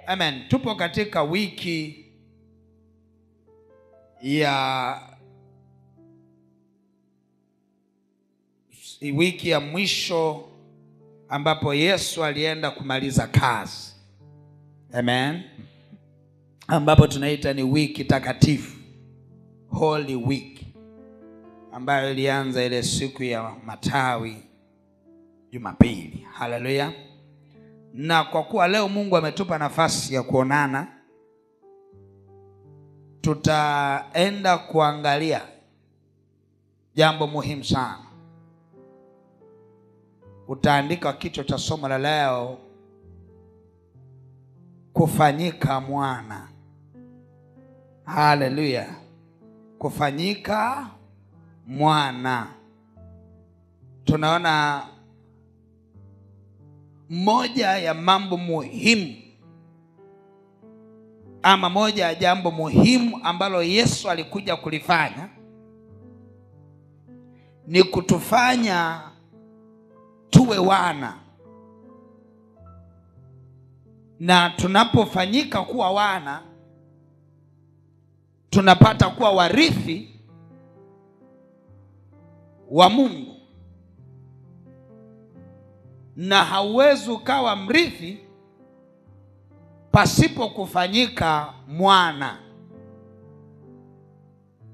Amen. Tupo katika wiki ya mwisho ambapo Yesu alienda kumaliza kazi. Amen. Ambapo tunaita ni wiki takatifu, Holy Week, ambayo ilianza ile siku ya matawi Jumapili. Haleluya. Na kwa kuwa leo Mungu ametupa nafasi ya kuonana, tutaenda kuangalia jambo muhimu sana. Utaandika kichwa cha somo la leo, kufanyika mwana. Haleluya. Kufanyika mwana. Tunaona moja ya mambo muhimu, ama moja ya jambo muhimu ambalo Yesu alikuja kulifanya ni kutufanya tuwe wana. Na tunapofanyika kuwa wana, tunapata kuwa warithi wa Mungu. Na hauwezi ukawa mrithi pasipo kufanyika mwana.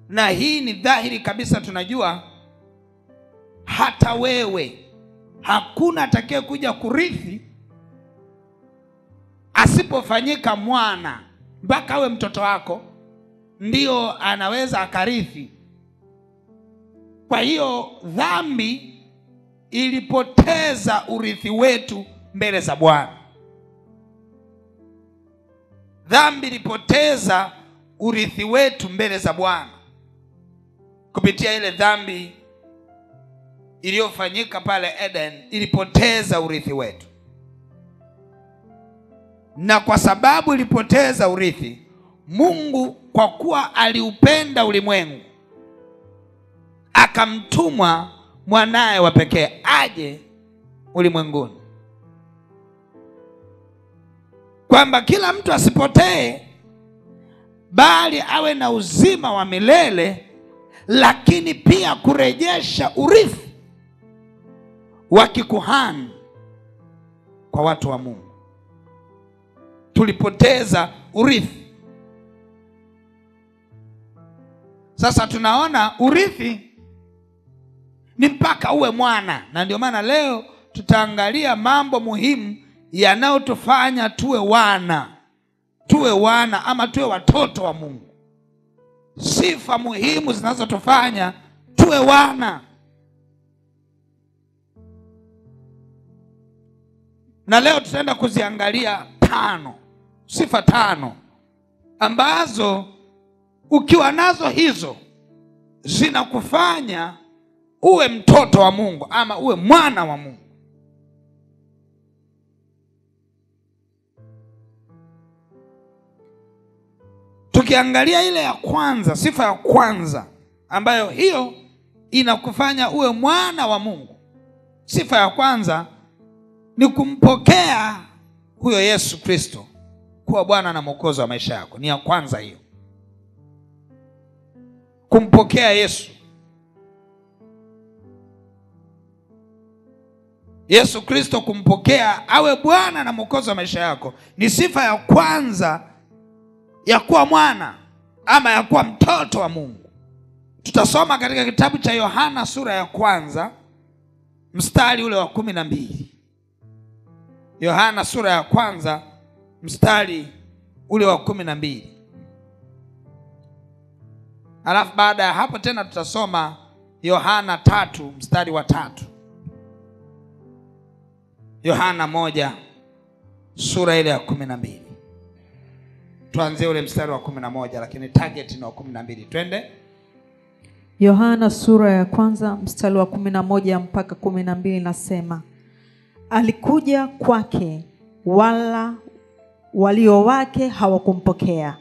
Na hii ni dhahiri kabisa, tunajua hata wewe hakuna atakaye kuja kurithi asipofanyika mwana. Mpaka awe mtoto wako ndio anaweza akarithi. Kwa hiyo dhambi ilipoteza urithi wetu mbele za Bwana. Dhambi ilipoteza urithi wetu mbele za Bwana kupitia ile dhambi iliyofanyika pale Eden. Ilipoteza urithi wetu, na kwa sababu ilipoteza urithi, Mungu kwa kuwa aliupenda ulimwengu, akamtuma mwanae wa pekee aje ulimwenguni, kwamba kila mtu asipotee bali awe na uzima wa milele, lakini pia kurejesha urithi wa kikuhani kwa watu wa Mungu. Tulipoteza urithi. Sasa tunaona urithi ni mpaka uwe mwana. Na ndio maana leo tutaangalia mambo muhimu yanayotufanya tuwe wana. Tuwe wana ama tuwe watoto wa Mungu. Sifa muhimu zinazotufanya tuwe wana. Na leo tutaenda kuziangalia sifa 5 ambazo ukiwa nazo hizo zinakufanya uwe mtoto wa Mungu ama uwe mwana wa Mungu. Tukiangalia ile ya kwanza, sifa ya kwanza ambayo hiyo inakufanya uwe mwana wa Mungu. Sifa ya kwanza ni kumpokea huyo Yesu Kristo kuwa Bwana na Mwokozi wa maisha yako. Ni ya kwanza hiyo. Kumpokea Yesu Kristo, kumpokea awe Bwana na Mwokozi wa maisha yako ni sifa ya kwanza ya kuwa mwana ama ya kuwa mtoto wa Mungu. Tutasoma katika kitabu cha Yohana sura ya 1 mstari ule wa 12. Yohana sura ya 1 mstari ule wa 12. Alafu baada ya hapo tena tutasoma Yohana 3 mstari wa 3. Yohana 1 sura ile ya 12. Tuanze ule mstari wa 11, lakini target ni wa 12. Twende. Yohana sura ya 1 mstari wa 11 mpaka 12 nasema, alikuja kwake wala walio wake hawakumpokea,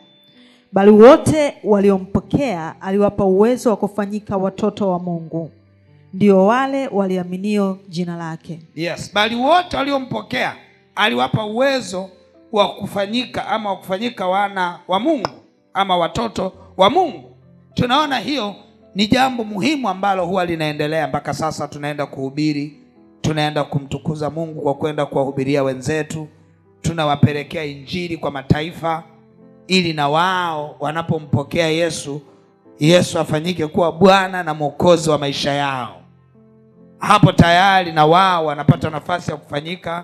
bali wote waliompokea aliwapa uwezo wa kufanyika watoto wa Mungu, ndio wale waliaminio jina lake. Yes, bali wote waliompokea aliwapa uwezo wa kufanyika wana wa Mungu ama watoto wa Mungu. Tunaona hiyo ni jambo muhimu ambalo huwa linaendelea mpaka sasa. Tunaenda kuhubiri, tunaenda kumtukuza Mungu kwa kwenda kuwahubiria wenzetu, tunawapelekea injili kwa mataifa, ili na wao wanapompokea Yesu afanyike kuwa Bwana na Mwokozi wa maisha yao. Hapo tayari na wao wanapata nafasi ya kufanyika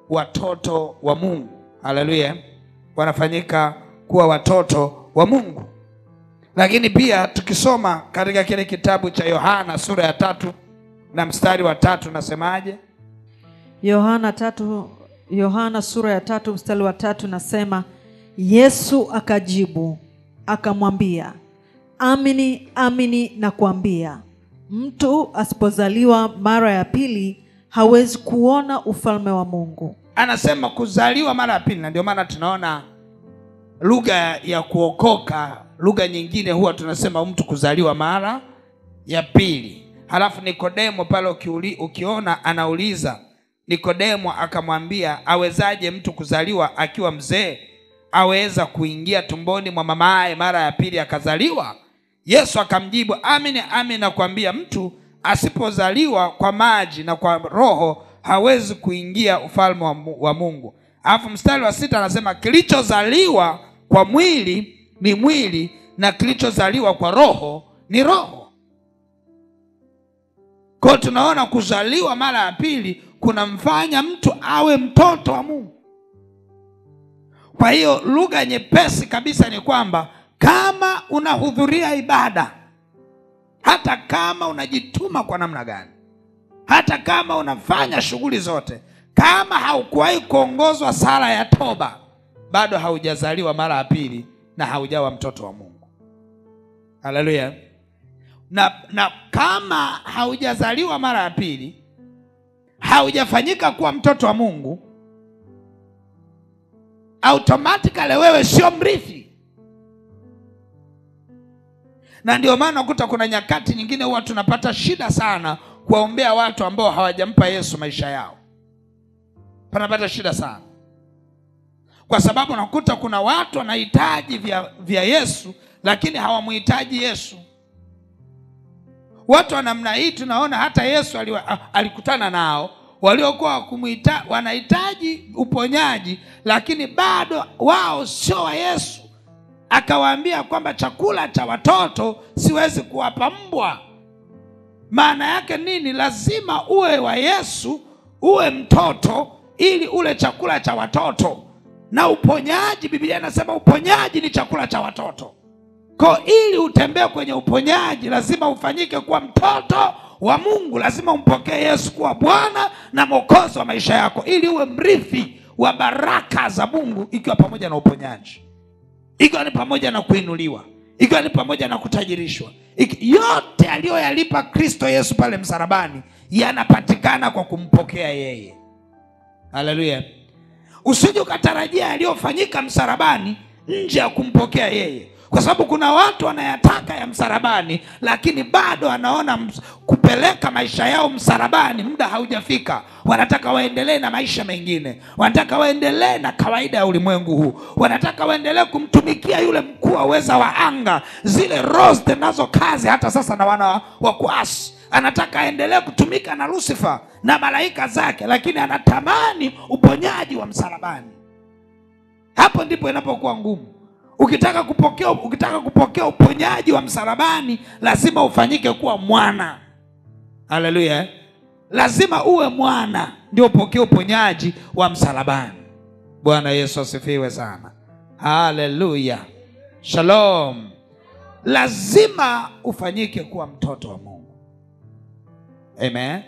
watoto wa Mungu. Haleluya. Wanafanyika kuwa watoto wa Mungu. Lakini pia tukisoma katika kile kitabu cha Yohana sura ya 3 na mstari wa 3 nasemaje? Yohana sura ya 3 mstari wa 3 nasema, Yesu akajibu akamwambia, amini amini nakuambia, mtu asipozaliwa mara ya pili hawezi kuona ufalme wa Mungu. Anasema kuzaliwa mara ya pili, na ndio maana tunaona lugha ya kuokoka, lugha nyingine huwa tunasema mtu kuzaliwa mara ya pili. Halafu Nikodemo pale ukiona anauliza, Nikodemo akamwambia, awezaje mtu kuzaliwa akiwa mzee? Aweza kuingia tumboni mwa mamaye mara ya pili akazaliwa? Yesu akamjibu, amini amini nakwambia, mtu asipozaliwa kwa maji na kwa Roho hawezi kuingia ufalme wa Mungu. Alafu mstari wa 6 anasema, kilichozaliwa kwa mwili ni mwili, na kilichozaliwa kwa roho ni roho. Kwa tunaona kuzaliwa mara ya pili kunamfanya mtu awe mtoto wa Mungu. Kwa hiyo lugha nyepesi kabisa ni kwamba kama unahudhuria ibada, hata kama unajituma kwa namna gani, hata kama unafanya shughuli zote, kama haukuwahi kuongozwa sala ya toba, bado haujazaliwa mara ya pili na haujawa mtoto wa Mungu. Haleluya. Na kama haujazaliwa mara ya pili, haujafanyika kuwa mtoto wa Mungu, automatically wewe sio mrithi. Na ndio maana ukuta kuna nyakati nyingine huwa tunapata shida sana kuwaombea watu ambao hawajampa Yesu maisha yao. Panapata shida sana, kwa sababu unakuta kuna watu wanahitaji vya Yesu lakini hawamhitaji Yesu. Watu wa namna hii tunaona hata Yesu alikutana nao waliokuwa wanahitaji uponyaji, lakini bado wao sio wa Yesu. Akawaambia kwamba chakula cha watoto siwezi kuwapa mbwa. Maana yake nini? Lazima uwe wa Yesu, uwe mtoto ili ule chakula cha watoto. Na uponyaji, Biblia inasema uponyaji ni chakula cha watoto. Kwa ili utembee kwenye uponyaji lazima ufanyike kuwa mtoto wa Mungu. Lazima umpokee Yesu kuwa Bwana na Mwokozi wa maisha yako, ili uwe mrithi wa baraka za Mungu, ikiwa pamoja na uponyaji, ikiwa ni pamoja na kuinuliwa, ikiwa ni pamoja na kutajirishwa. Yote aliyoyalipa Kristo Yesu pale msalabani yanapatikana kwa kumpokea yeye. Haleluya. Usije ukatarajia aliyofanyika msalabani nje ya kumpokea yeye, kwa sababu kuna watu wanayataka ya msalabani lakini bado anaona kupeleka maisha yao msalabani muda haujafika. Wanataka waendelee na maisha mengine, wanataka waendelee na kawaida ya ulimwengu huu, wanataka waendelee kumtumikia yule mkuu wa uweza wa anga, zile roho zitenazo kazi hata sasa na wana wa kuasi. Anataka aendelee kutumika na Lucifer na malaika zake, lakini anatamani uponyaji wa msalabani. Hapo ndipo inapokuwa ngumu. Ukitaka kupokea uponyaji wa msalabani lazima ufanyike kuwa mwana. Haleluya. Lazima uwe mwana ndio upokee uponyaji wa msalabani. Bwana Yesu asifiwe sana. Haleluya. Shalom. Lazima ufanyike kuwa mtoto wa Mungu. Amen.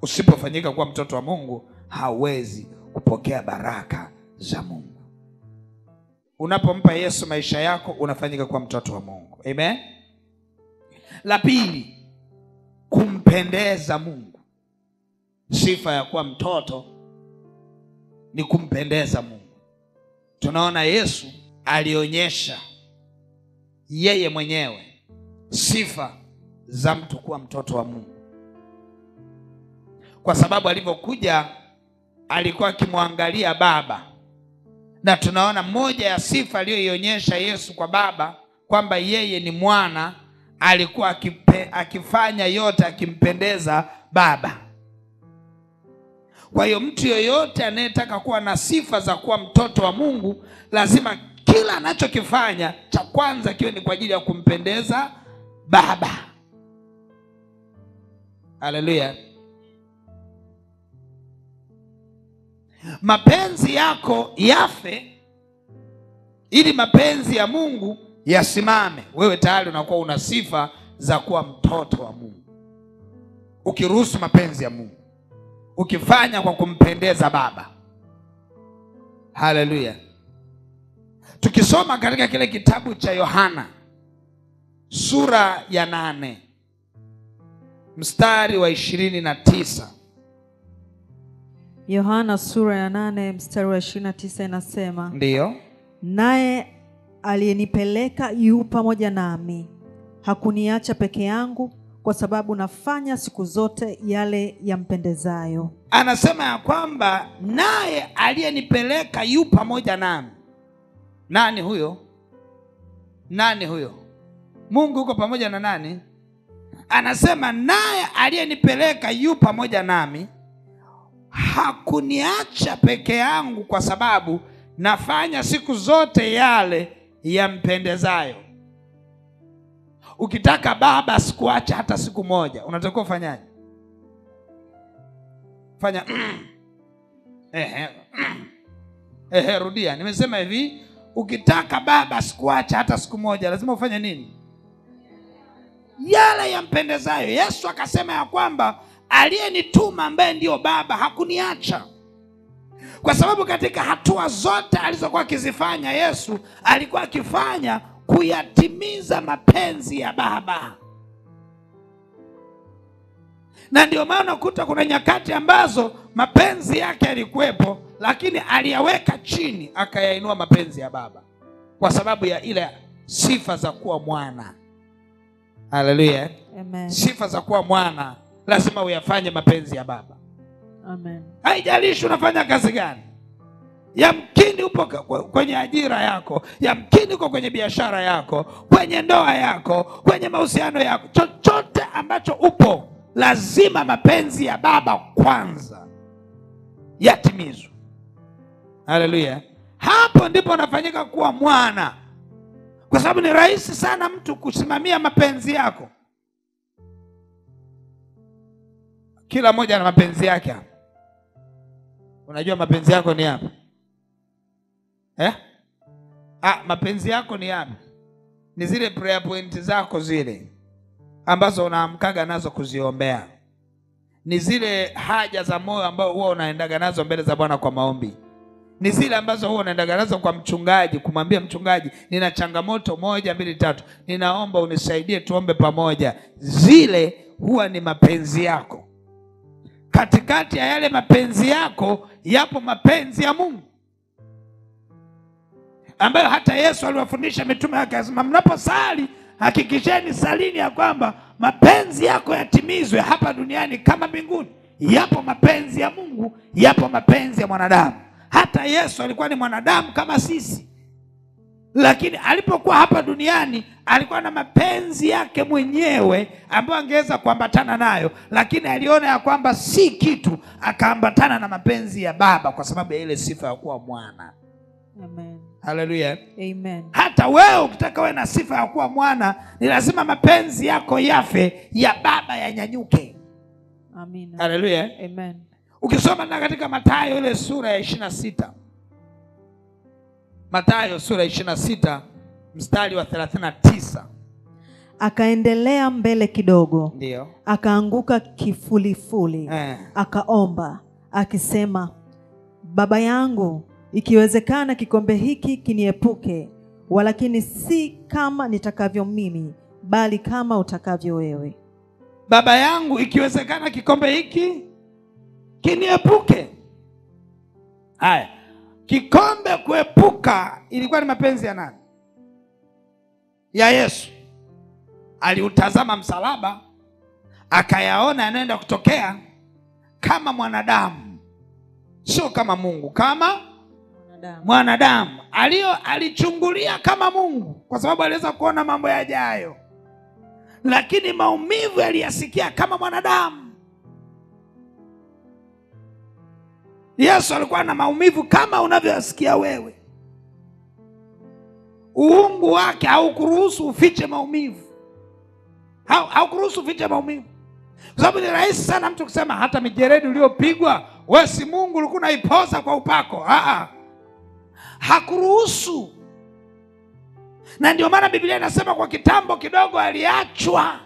Usipofanyika kuwa mtoto wa Mungu hauwezi kupokea baraka za Mungu. Unapompa Yesu maisha yako unafanyika kuwa mtoto wa Mungu. Amen. La pili, kumpendeza Mungu. Sifa ya kuwa mtoto ni kumpendeza Mungu. Tunaona Yesu alionyesha yeye mwenyewe sifa za mtu kuwa mtoto wa Mungu, kwa sababu alipokuja alikuwa akimwangalia Baba, Na tunaona moja ya sifa aliyoionyesha Yesu kwa Baba kwamba yeye ni mwana, alikuwa akifanya yote akimpendeza Baba. Kwa hiyo mtu yoyote anayetaka kuwa na sifa za kuwa mtoto wa Mungu, lazima kila anachokifanya cha kwanza kiwe ni kwa ajili ya kumpendeza Baba. Haleluya. Mapenzi yako yafe ili mapenzi ya Mungu yasimame. Wewe tayari unakuwa una sifa za kuwa mtoto wa Mungu, ukiruhusu mapenzi ya Mungu, ukifanya kwa kumpendeza Baba. Haleluya. Tukisoma katika kile kitabu cha Yohana sura ya 8 mstari wa 29. Yohana sura ya 8 mstari wa 29 inasema, ndiyo, naye aliyenipeleka yu pamoja nami, hakuniacha peke yangu, kwa sababu nafanya siku zote yale yampendezayo. Anasema ya kwamba naye aliyenipeleka yu pamoja nami. Nani huyo? Nani huyo? Mungu yuko pamoja na nani? Anasema naye aliyenipeleka yu pamoja nami, hakuniacha peke yangu, kwa sababu nafanya siku zote yale yampendezayo. Ukitaka Baba asikuache hata siku moja, unatakiwa ufanyaje? Fanya rudia. Nimesema hivi, ukitaka Baba asikuache hata siku moja, lazima ufanye nini? Yale yampendezayo. Yesu akasema ya kwamba aliyenituma, ambaye ndio Baba, hakuniacha. Kwa sababu katika hatua zote alizokuwa akizifanya Yesu, alikuwa akifanya kuyatimiza mapenzi ya Baba. Na ndio maana kuta kuna nyakati ambazo mapenzi yake yalikuwepo, lakini aliyaweka chini akayainua mapenzi ya Baba, kwa sababu ya ile sifa za kuwa mwana. Haleluya. Amen. Sifa za kuwa mwana lazima uyafanye mapenzi ya Baba. Amen. Haijalishi unafanya kazi gani. Yamkini upo kwenye ajira yako, yamkini uko kwenye biashara yako, kwenye ndoa yako, kwenye mahusiano yako, chochote ambacho upo, lazima mapenzi ya Baba kwanza yatimizwe. Haleluya. Hapo ndipo unafanyika kuwa mwana. Kwa sababu ni rahisi sana mtu kusimamia mapenzi yako. Kila mmoja ana mapenzi yake. Unajua mapenzi yako ni yapi? Mapenzi yako ni yapi? Ni zile prayer point zako zile ambazo unaamkaga nazo kuziombea. Ni zile haja za moyo ambao huwa unaendaga nazo mbele za Bwana kwa maombi. Ni zile ambazo huwa unaendaga nazo kwa mchungaji, kumwambia mchungaji, nina changamoto 1 2 3, ninaomba unisaidie tuombe pamoja. Zile huwa ni mapenzi yako. Katikati ya yale mapenzi yako yapo mapenzi ya Mungu, ambayo hata Yesu aliwafundisha mitume wake, akasema mnaposali hakikisheni salini ya kwamba mapenzi yako yatimizwe hapa duniani kama mbinguni. Yapo mapenzi ya Mungu, yapo mapenzi ya mwanadamu. Hata Yesu alikuwa ni mwanadamu kama sisi, lakini alipokuwa hapa duniani alikuwa na mapenzi yake mwenyewe ambayo angeweza kuambatana nayo, lakini aliona ya kwamba si kitu, akaambatana na mapenzi ya Baba kwa sababu ya ile sifa ya kuwa mwana. Amen. Haleluya. Amen. Hata wewe ukitaka wewe na sifa ya kuwa mwana, ni lazima mapenzi yako yafe, ya Baba yanyanyuke. Amina. Haleluya. Amen. Ukisoma na katika Mathayo ile sura ya 26. Mathayo sura ya 26 mstari wa 39. Akaendelea mbele kidogo. Ndio. Akaanguka kifulifuli. Akaomba akisema, Baba yangu, ikiwezekana kikombe hiki kiniepuke, walakini si kama nitakavyo mimi, bali kama utakavyo wewe. Baba yangu, ikiwezekana kikombe hiki kiniepuke. Haya, kikombe kuepuka ilikuwa ni mapenzi ya nani? Ya Yesu. Aliutazama msalaba, akayaona yanaenda kutokea kama mwanadamu, sio kama Mungu, kama mwanadamu alichungulia kama Mungu, kwa sababu aliweza kuona mambo yajayo, lakini maumivu aliyasikia kama mwanadamu. Yesu alikuwa na maumivu kama unavyoyasikia wewe. Uungu wake haukuruhusu ufiche maumivu. Haukuruhusu ufiche maumivu. Kwa sababu ni rahisi sana mtu kusema hata mijeredi uliopigwa wewe si Mungu ulikuwa unaipoza kwa upako. Hakuruhusu. Na ndio maana Biblia inasema kwa kitambo kidogo aliachwa.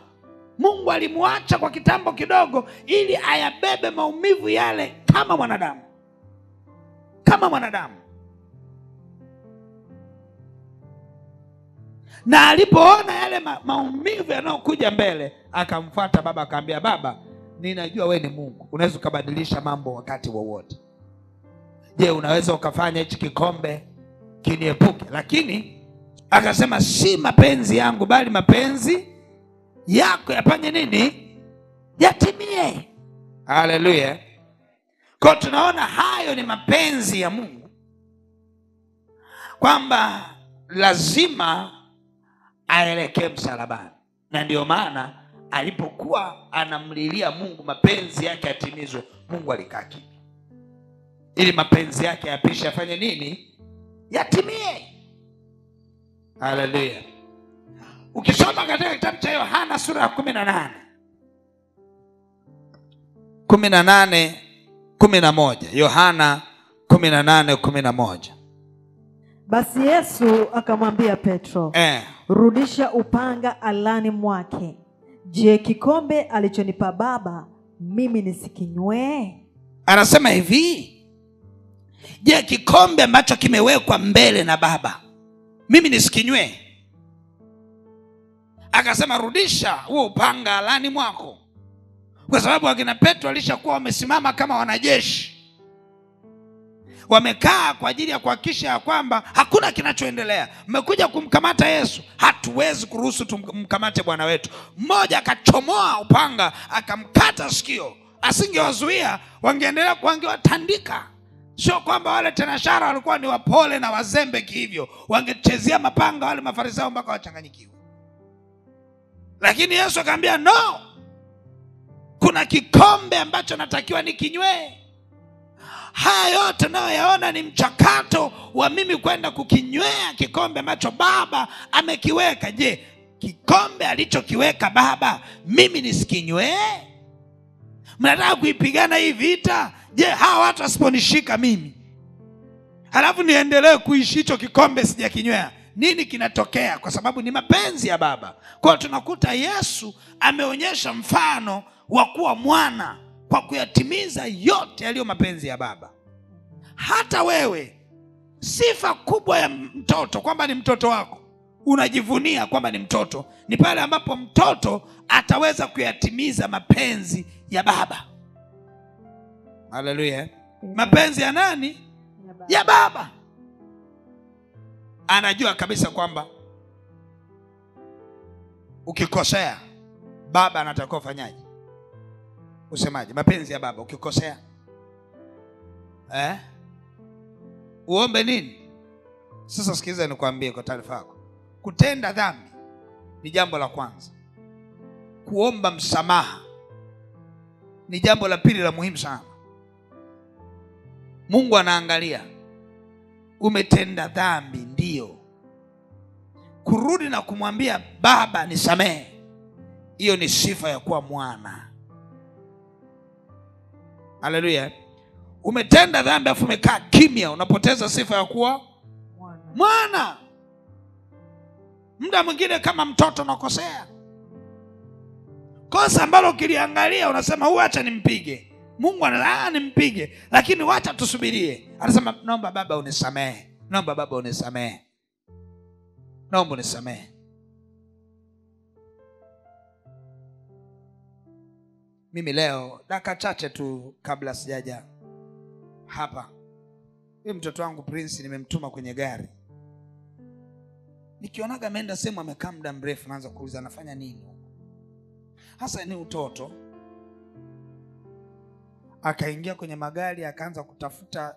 Mungu alimuacha kwa kitambo kidogo ili ayabebe maumivu yale kama mwanadamu. Kama mwanadamu. Na alipoona yale maumivu yanayokuja mbele, akamfuata Baba akamwambia, Baba, ninajua wewe ni Mungu. Unaweza kubadilisha mambo wakati wowote. Je, unaweza ukafanya hichi kikombe kiniepuke? Lakini akasema si mapenzi yangu bali mapenzi yako yafanye nini? Yatimie. Haleluya. Kwa tunaona hayo ni mapenzi ya Mungu, kwamba lazima aelekee msalabani. Na ndio maana alipokuwa anamlilia Mungu mapenzi yake yatimizwe, Mungu alikaa kimya ili mapenzi yake yapishe afanye nini? Yatimie. Haleluya. Ukisoma katika kitabu cha Yohana sura ya 11, Yohana 18:11. Basi Yesu akamwambia Petro, rudisha upanga alani mwake. Je, kikombe alichonipa Baba mimi nisikinywee? Anasema hivi, je, kikombe ambacho kimewekwa mbele na Baba mimi nisikinywee? Akasema rudisha huo upanga alani mwako. Kwa sababu akina Petro alishakuwa wamesimama kama wanajeshi, wamekaa kwa ajili ya kuhakikisha ya kwamba hakuna kinachoendelea. Mmekuja kumkamata Yesu, hatuwezi kuruhusu tumkamate Bwana wetu. Mmoja akachomoa upanga akamkata sikio. Asingewazuia, wangeendelea, wangewatandika. Sio kwamba wale tenashara walikuwa ni wapole na wazembe hivyo, wangechezea mapanga wale Mafarisayo mpaka wachanganyikiwe. Lakini Yesu akamwambia, no, kuna kikombe ambacho natakiwa nikinywee. Haya yote nayoyaona ni mchakato wa mimi kwenda kukinywea kikombe ambacho Baba amekiweka. Je, kikombe alichokiweka Baba mimi nisikinywee? Mnataka kuipigana hii vita? Je, hawa watu wasiponishika mimi, halafu niendelee kuishi hicho kikombe sijakinywea, nini kinatokea? Kwa sababu ni mapenzi ya Baba. Kwa tunakuta Yesu ameonyesha mfano wa kuwa mwana kwa kuyatimiza yote yaliyo mapenzi ya Baba. Hata wewe, sifa kubwa ya mtoto kwamba ni mtoto wako, unajivunia kwamba ni mtoto, ni pale ambapo mtoto ataweza kuyatimiza mapenzi ya Baba. Haleluya. Mapenzi ya nani? Ya Baba. Anajua kabisa kwamba ukikosea Baba anataka ufanyaje? Usemaje? Mapenzi ya Baba, ukikosea uombe nini? Sasa sikiliza nikwambie kwa taarifa yako. Kutenda dhambi ni jambo la kwanza. Kuomba msamaha ni jambo la pili la muhimu sana. Mungu anaangalia umetenda dhambi, ndio. Kurudi na kumwambia Baba nisamehe, hiyo ni sifa ya kuwa mwana. Haleluya. Umetenda dhambi afu umekaa kimya, unapoteza sifa ya kuwa mwana. Muda mwingine kama mtoto unakosea kosa ambalo ukiliangalia unasema huyu acha nimpige. Mungu anataka nimpige, lakini wacha tusubirie. Anasema naomba Baba unisamehe, naomba Baba unisamehe, naomba unisamehe. Mimi leo dakika chache tu kabla sijaja hapa, mimi mtoto wangu Prince nimemtuma kwenye gari. Nikionaga ameenda sehemu amekaa muda mrefu, naanza kuuliza anafanya nini. Hasa ni utoto. Akaingia kwenye magari akaanza kutafuta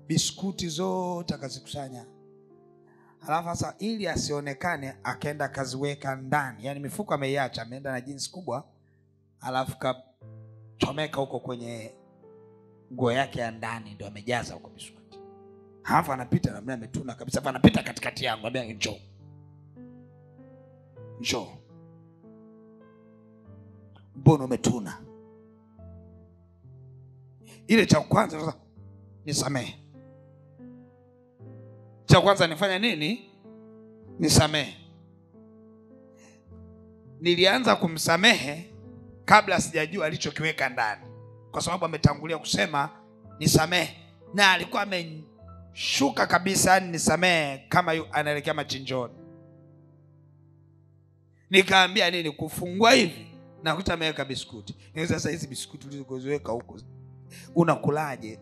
biskuti zote akazikusanya. Halafu sasa ili asionekane akaenda kaziweka ndani. Yaani mifuko ameiacha, ameenda na jeans kubwa. Halafu kachomeka huko kwenye nguo yake ya ndani, ndio amejaza huko biskuti. Halafu anapita na mimi ametuna kabisa. Halafu anapita katikati yangu, anambia njoo. Njoo. Mbona umetuna? Ile cha kwanza sasa, nisamehe. Cha kwanza nifanya nini? Nisamehe. Nilianza kumsamehe kabla sijajua alichokiweka ndani, kwa sababu ametangulia kusema nisamehe, na alikuwa ameshuka kabisa nisamehe kama anaelekea machinjoni. Nikaambia nini? Kufungua hivi na kuta ameweka biskuti. Sasa hizi biskuti ulizoziweka huko unakulaje?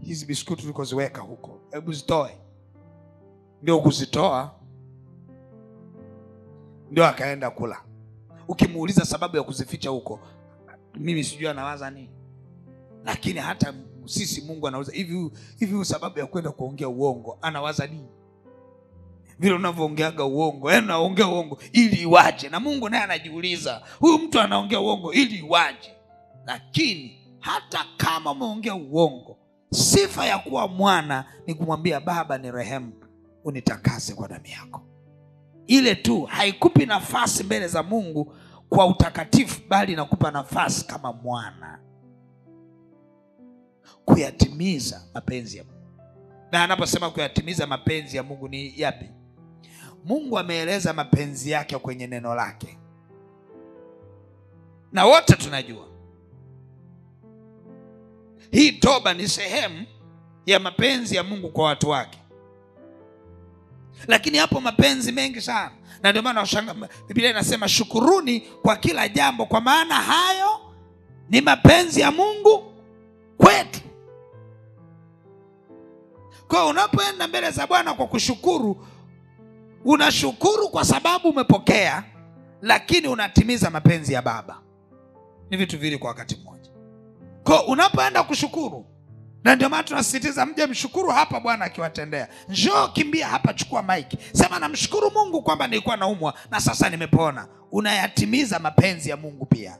Hizi biskuti ulikoziweka huko, hebu zitoe. Ndio kuzitoa, ndio akaenda kula. Ukimuuliza sababu ya kuzificha huko, mimi sijui anawaza nini. Lakini hata sisi Mungu anauliza hivi sababu ya kwenda kuongea uongo anawaza nini? Vile unavyoongeaga uongo, unaongea uongo ili iwaje? Na Mungu naye anajiuliza, huyu mtu anaongea uongo ili iwaje? Lakini hata kama umeongea uongo, sifa ya kuwa mwana ni kumwambia Baba ni rehemu, unitakase kwa damu yako. Ile tu haikupi nafasi mbele za Mungu kwa utakatifu, bali inakupa nafasi kama mwana kuyatimiza mapenzi ya Mungu. Na anaposema kuyatimiza mapenzi ya Mungu ni yapi? Mungu ameeleza mapenzi yake kwenye neno lake, na wote tunajua hii toba ni sehemu ya mapenzi ya Mungu kwa watu wake. Lakini hapo mapenzi mengi sana, na ndio maana Biblia inasema shukuruni kwa kila jambo, kwa maana hayo ni mapenzi ya Mungu kwetu. Kwa unapoenda mbele za Bwana kwa kushukuru, unashukuru kwa sababu umepokea, lakini unatimiza mapenzi ya Baba. Ni vitu viwili kwa wakati mmoja. Kwa unapoenda kushukuru, na ndio maana tunasisitiza mje mshukuru hapa Bwana akiwatendea. Njoo kimbia hapa, chukua maiki, sema namshukuru Mungu kwamba nilikuwa naumwa na sasa nimepona. Unayatimiza mapenzi ya Mungu pia.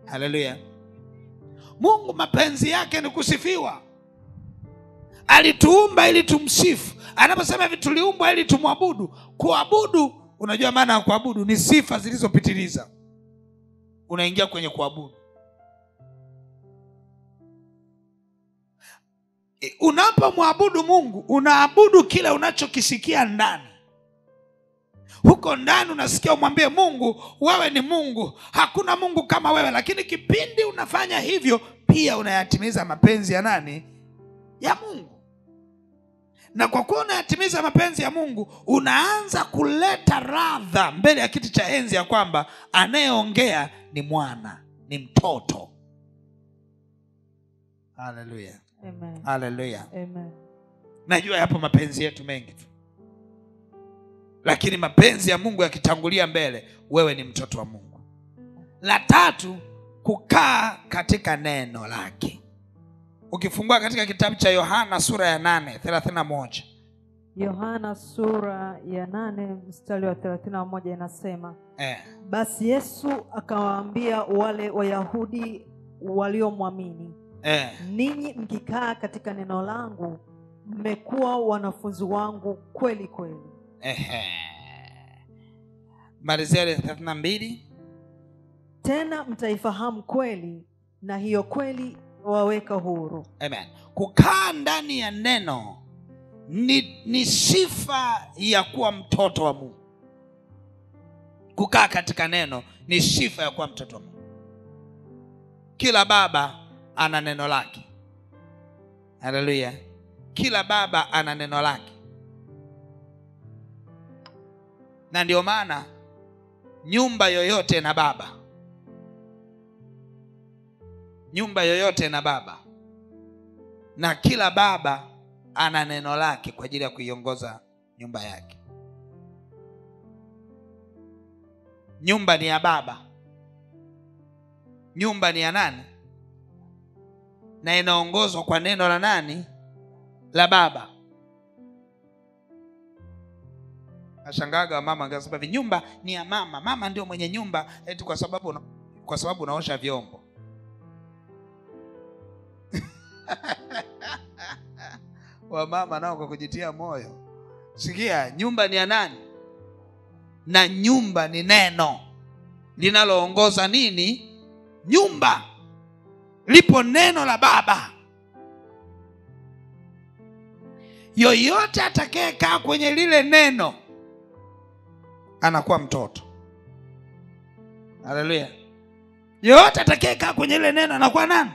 Haleluya. Mungu mapenzi yake ni kusifiwa. Alituumba ili tumsifu. Anaposema hivi tuliumbwa ili tumwabudu. Kuabudu, unajua maana ya kuabudu ni sifa zilizopitiliza. Unaingia kwenye kuabudu. Unapomwabudu Mungu, unaabudu kile unachokisikia ndani. Huko ndani unasikia umwambie Mungu, wewe ni Mungu, hakuna Mungu kama wewe. Lakini kipindi unafanya hivyo, pia unayatimiza mapenzi ya nani? Ya Mungu. Na kwa kuwa unayatimiza mapenzi ya Mungu, unaanza kuleta radha mbele ya kiti cha enzi ya kwamba anayeongea ni mwana, ni mtoto. Haleluya. Amen. Haleluya. Amen. Najua yapo mapenzi yetu mengi tu, lakini mapenzi ya Mungu yakitangulia mbele, wewe ni mtoto wa Mungu. La tatu, kukaa katika neno lake. Ukifungua katika kitabu cha Yohana sura ya 8:31. Yohana sura ya 8 mstari wa 31 inasema, basi Yesu akawaambia wale Wayahudi waliomwamini, ninyi mkikaa katika neno langu, mmekuwa wanafunzi wangu kweli kweli. Malizia 32. Tena mtaifahamu kweli, na hiyo kweli waweka huru. Amen. Kukaa ndani ya neno ni sifa ya kuwa mtoto wa Mungu. Kukaa katika neno ni sifa ya kuwa mtoto wa Mungu. Kila baba ana neno lake. Haleluya. Kila baba ana neno lake. Na ndio maana nyumba yoyote na baba. Nyumba yoyote na baba. Na kila baba ana neno lake kwa ajili ya kuiongoza nyumba yake. Nyumba ni ya baba. Nyumba ni ya nani? na inaongozwa kwa neno la nani? La baba. Nashangaga mama angesema nyumba ni ya mama. Mama ndio mwenye nyumba eti kwa sababu unaosha vyombo. Wa mama nao kwa kujitia moyo. Sikia, nyumba ni ya nani? Na nyumba ni neno linaloongoza nini? Nyumba. Lipo neno la baba. Yoyote atakayekaa kwenye lile neno anakuwa mtoto. Haleluya. Yoyote atakayekaa kwenye lile neno anakuwa nani?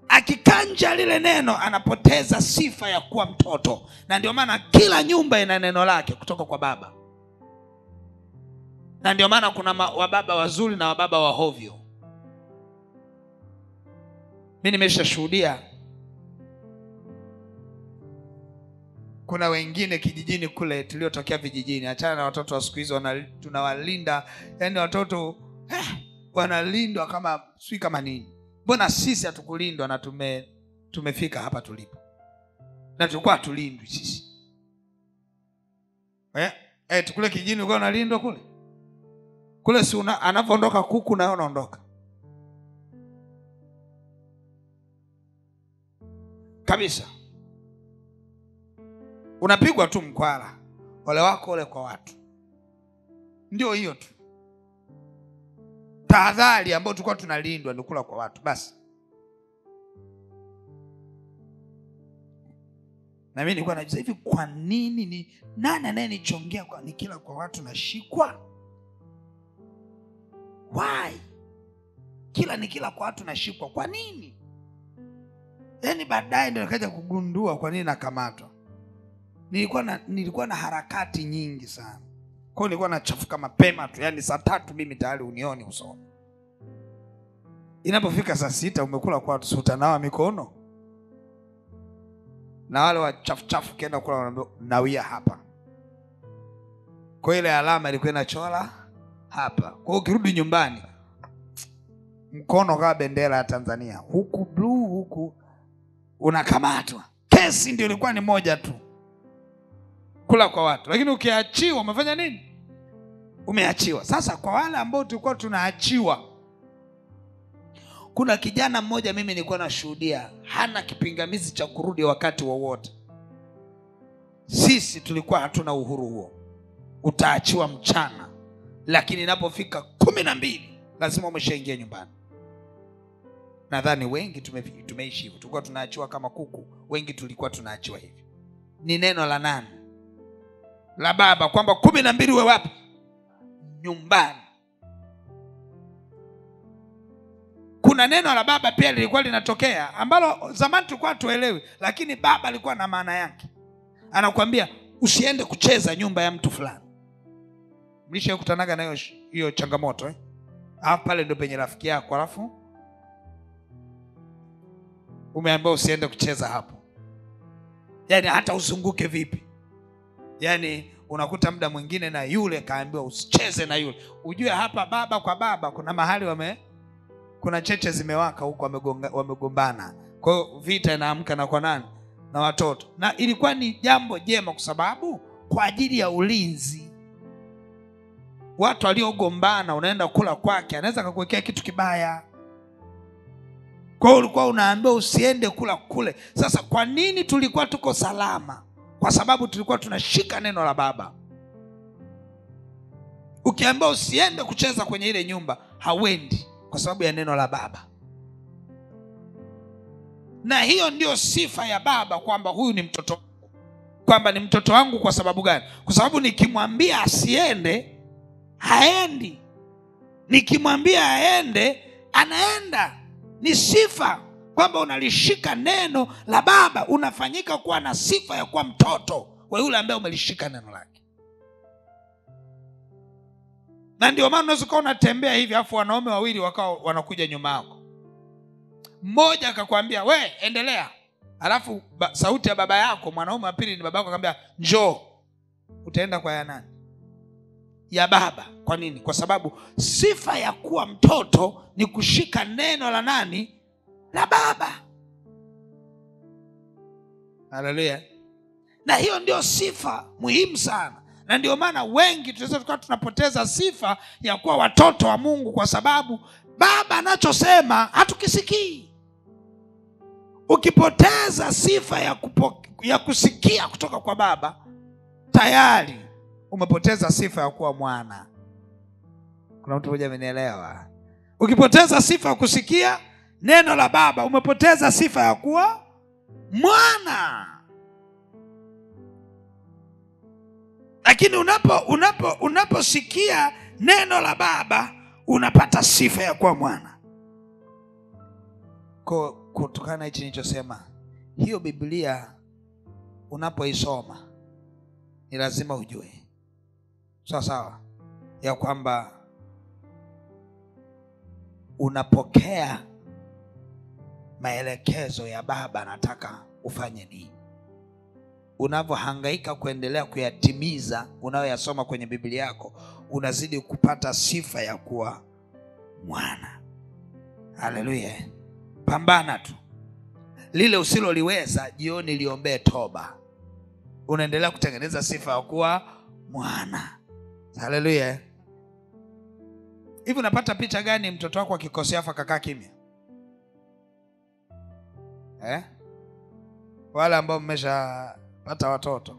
Akikanja lile neno anapoteza sifa ya kuwa mtoto. Na ndio maana kila nyumba ina neno lake kutoka kwa baba. Na ndio maana kuna wababa wazuri na wababa wahovyo. Mimi nimeshashuhudia. Kuna wengine kijijini kule tuliotokea vijijini, achana na watoto wa siku hizo tunawalinda, yani watoto wanalindwa kama sui kama nini. Mbona sisi hatukulindwa na tumefika hapa tulipo? Na tulikuwa tulindwi sisi. Tukule kijijini ulikuwa unalindwa kule. Kule si anapoondoka kuku na unaondoka. Kabisa. Unapigwa tu mkwala. Ole wako ole kwa watu. Ndio hiyo tu. Tahadhari ambayo tulikuwa tunalindwa ni kula kwa watu basi. Na mimi nilikuwa najiuliza hivi, kwa nini ni nani anayenichongea kwa nikila kwa watu nashikwa? Why? Kila nikila kwa watu nashikwa. Kwa nini? Yaani baadaye ndio nikaja kugundua kwa nini nakamatwa. Nilikuwa na harakati nyingi sana. Kwa hiyo nilikuwa nachafuka mapema tu. Yaani saa 3 mimi tayari unioni usoni. Inapofika saa 6 umekula kwa watu, utanawa mikono. Na wale wachafu kienda kula wanaambia nawia hapa. Kwa ile alama ilikuwa inachora hapa. Kwa hiyo ukirudi nyumbani mkono kama bendera ya Tanzania, huku blue huku unakamatwa. Kesi ndio ilikuwa ni moja tu, kula kwa watu. Lakini ukiachiwa umefanya nini? Umeachiwa. Sasa kwa wale ambao tulikuwa tunaachiwa, kuna kijana mmoja mimi nilikuwa nashuhudia hana kipingamizi cha kurudi wakati wowote. Sisi tulikuwa hatuna uhuru huo. Utaachiwa mchana, lakini inapofika 12 lazima umeshaingia nyumbani. Nadhani wengi tumeishi hivyo. Tulikuwa tunaachiwa kama kuku. Wengi tulikuwa tunaachiwa hivi. Ni neno la nani? La baba, kwamba 12 uwe wapi? Nyumbani. Kuna neno la baba pia lilikuwa linatokea ambalo zamani tulikuwa tuelewi, lakini baba alikuwa na maana yake. Anakuambia usiende kucheza nyumba ya mtu fulani. Mlishakutanaga na hiyo changamoto Hapo pale ndio penye rafiki yako, alafu umeambiwa usiende kucheza hapo. Yaani hata uzunguke vipi. Yaani unakuta muda mwingine na yule kaambiwa usicheze na yule. Ujue hapa baba kwa baba kuna mahali kuna cheche zimewaka huko, wamegombana. Kwa hiyo vita inaamka na kwa nani? Na watoto. Na ilikuwa ni jambo jema kwa sababu kwa ajili ya ulinzi. Watu waliogombana unaenda kula kwake, anaweza kukuwekea kitu kibaya. Kwa hiyo ulikuwa unaambiwa usiende kula kule. Sasa kwa nini tulikuwa tuko salama? Kwa sababu tulikuwa tunashika neno la baba. Ukiambiwa usiende kucheza kwenye ile nyumba, hauendi kwa sababu ya neno la baba. Na hiyo ndio sifa ya baba, kwamba huyu ni mtoto wangu. Kwamba ni mtoto wangu kwa sababu gani? Kwa sababu nikimwambia asiende, haendi. Nikimwambia aende, anaenda. Ni sifa kwamba unalishika neno la baba, unafanyika kuwa na sifa ya kuwa mtoto wa yule ambaye umelishika neno lake. Na ndio maana unaweza kuwa unatembea hivi afu wanaume wawili wakao wanakuja nyuma yako. Mmoja akakwambia we endelea, alafu sauti ya baba yako, mwanaume wa pili ni baba yako, akamwambia njoo. Utaenda kwa ya nani? Ya baba. Kwa nini? Kwa sababu sifa ya kuwa mtoto ni kushika neno la nani? la Baba. Haleluya. Na hiyo ndio sifa muhimu sana. Na ndio maana wengi tunaweza tukawa tunapoteza sifa ya kuwa watoto wa Mungu kwa sababu Baba anachosema hatukisikii. Ukipoteza sifa ya kusikia kutoka kwa Baba, tayari umepoteza sifa ya kuwa mwana. Kuna mtu mmoja amenielewa? Ukipoteza sifa ya kusikia neno la Baba, umepoteza sifa ya kuwa mwana. Lakini unaposikia neno la Baba, unapata sifa ya kuwa mwana. Kutokana na hichi nilichosema, hiyo Biblia unapoisoma ni lazima ujue sawa ya kwamba unapokea maelekezo ya Baba anataka ufanye nini. Unavyohangaika kuendelea kuyatimiza unayoyasoma kwenye Biblia yako, unazidi kupata sifa ya kuwa mwana. Haleluya. Pambana tu. Lile usiloliweza jioni liombee toba. Unaendelea kutengeneza sifa ya kuwa mwana. Haleluya. Hivi unapata picha gani mtoto wako akikosea afa kakaa kimya? Wale ambao mmeshapata watoto,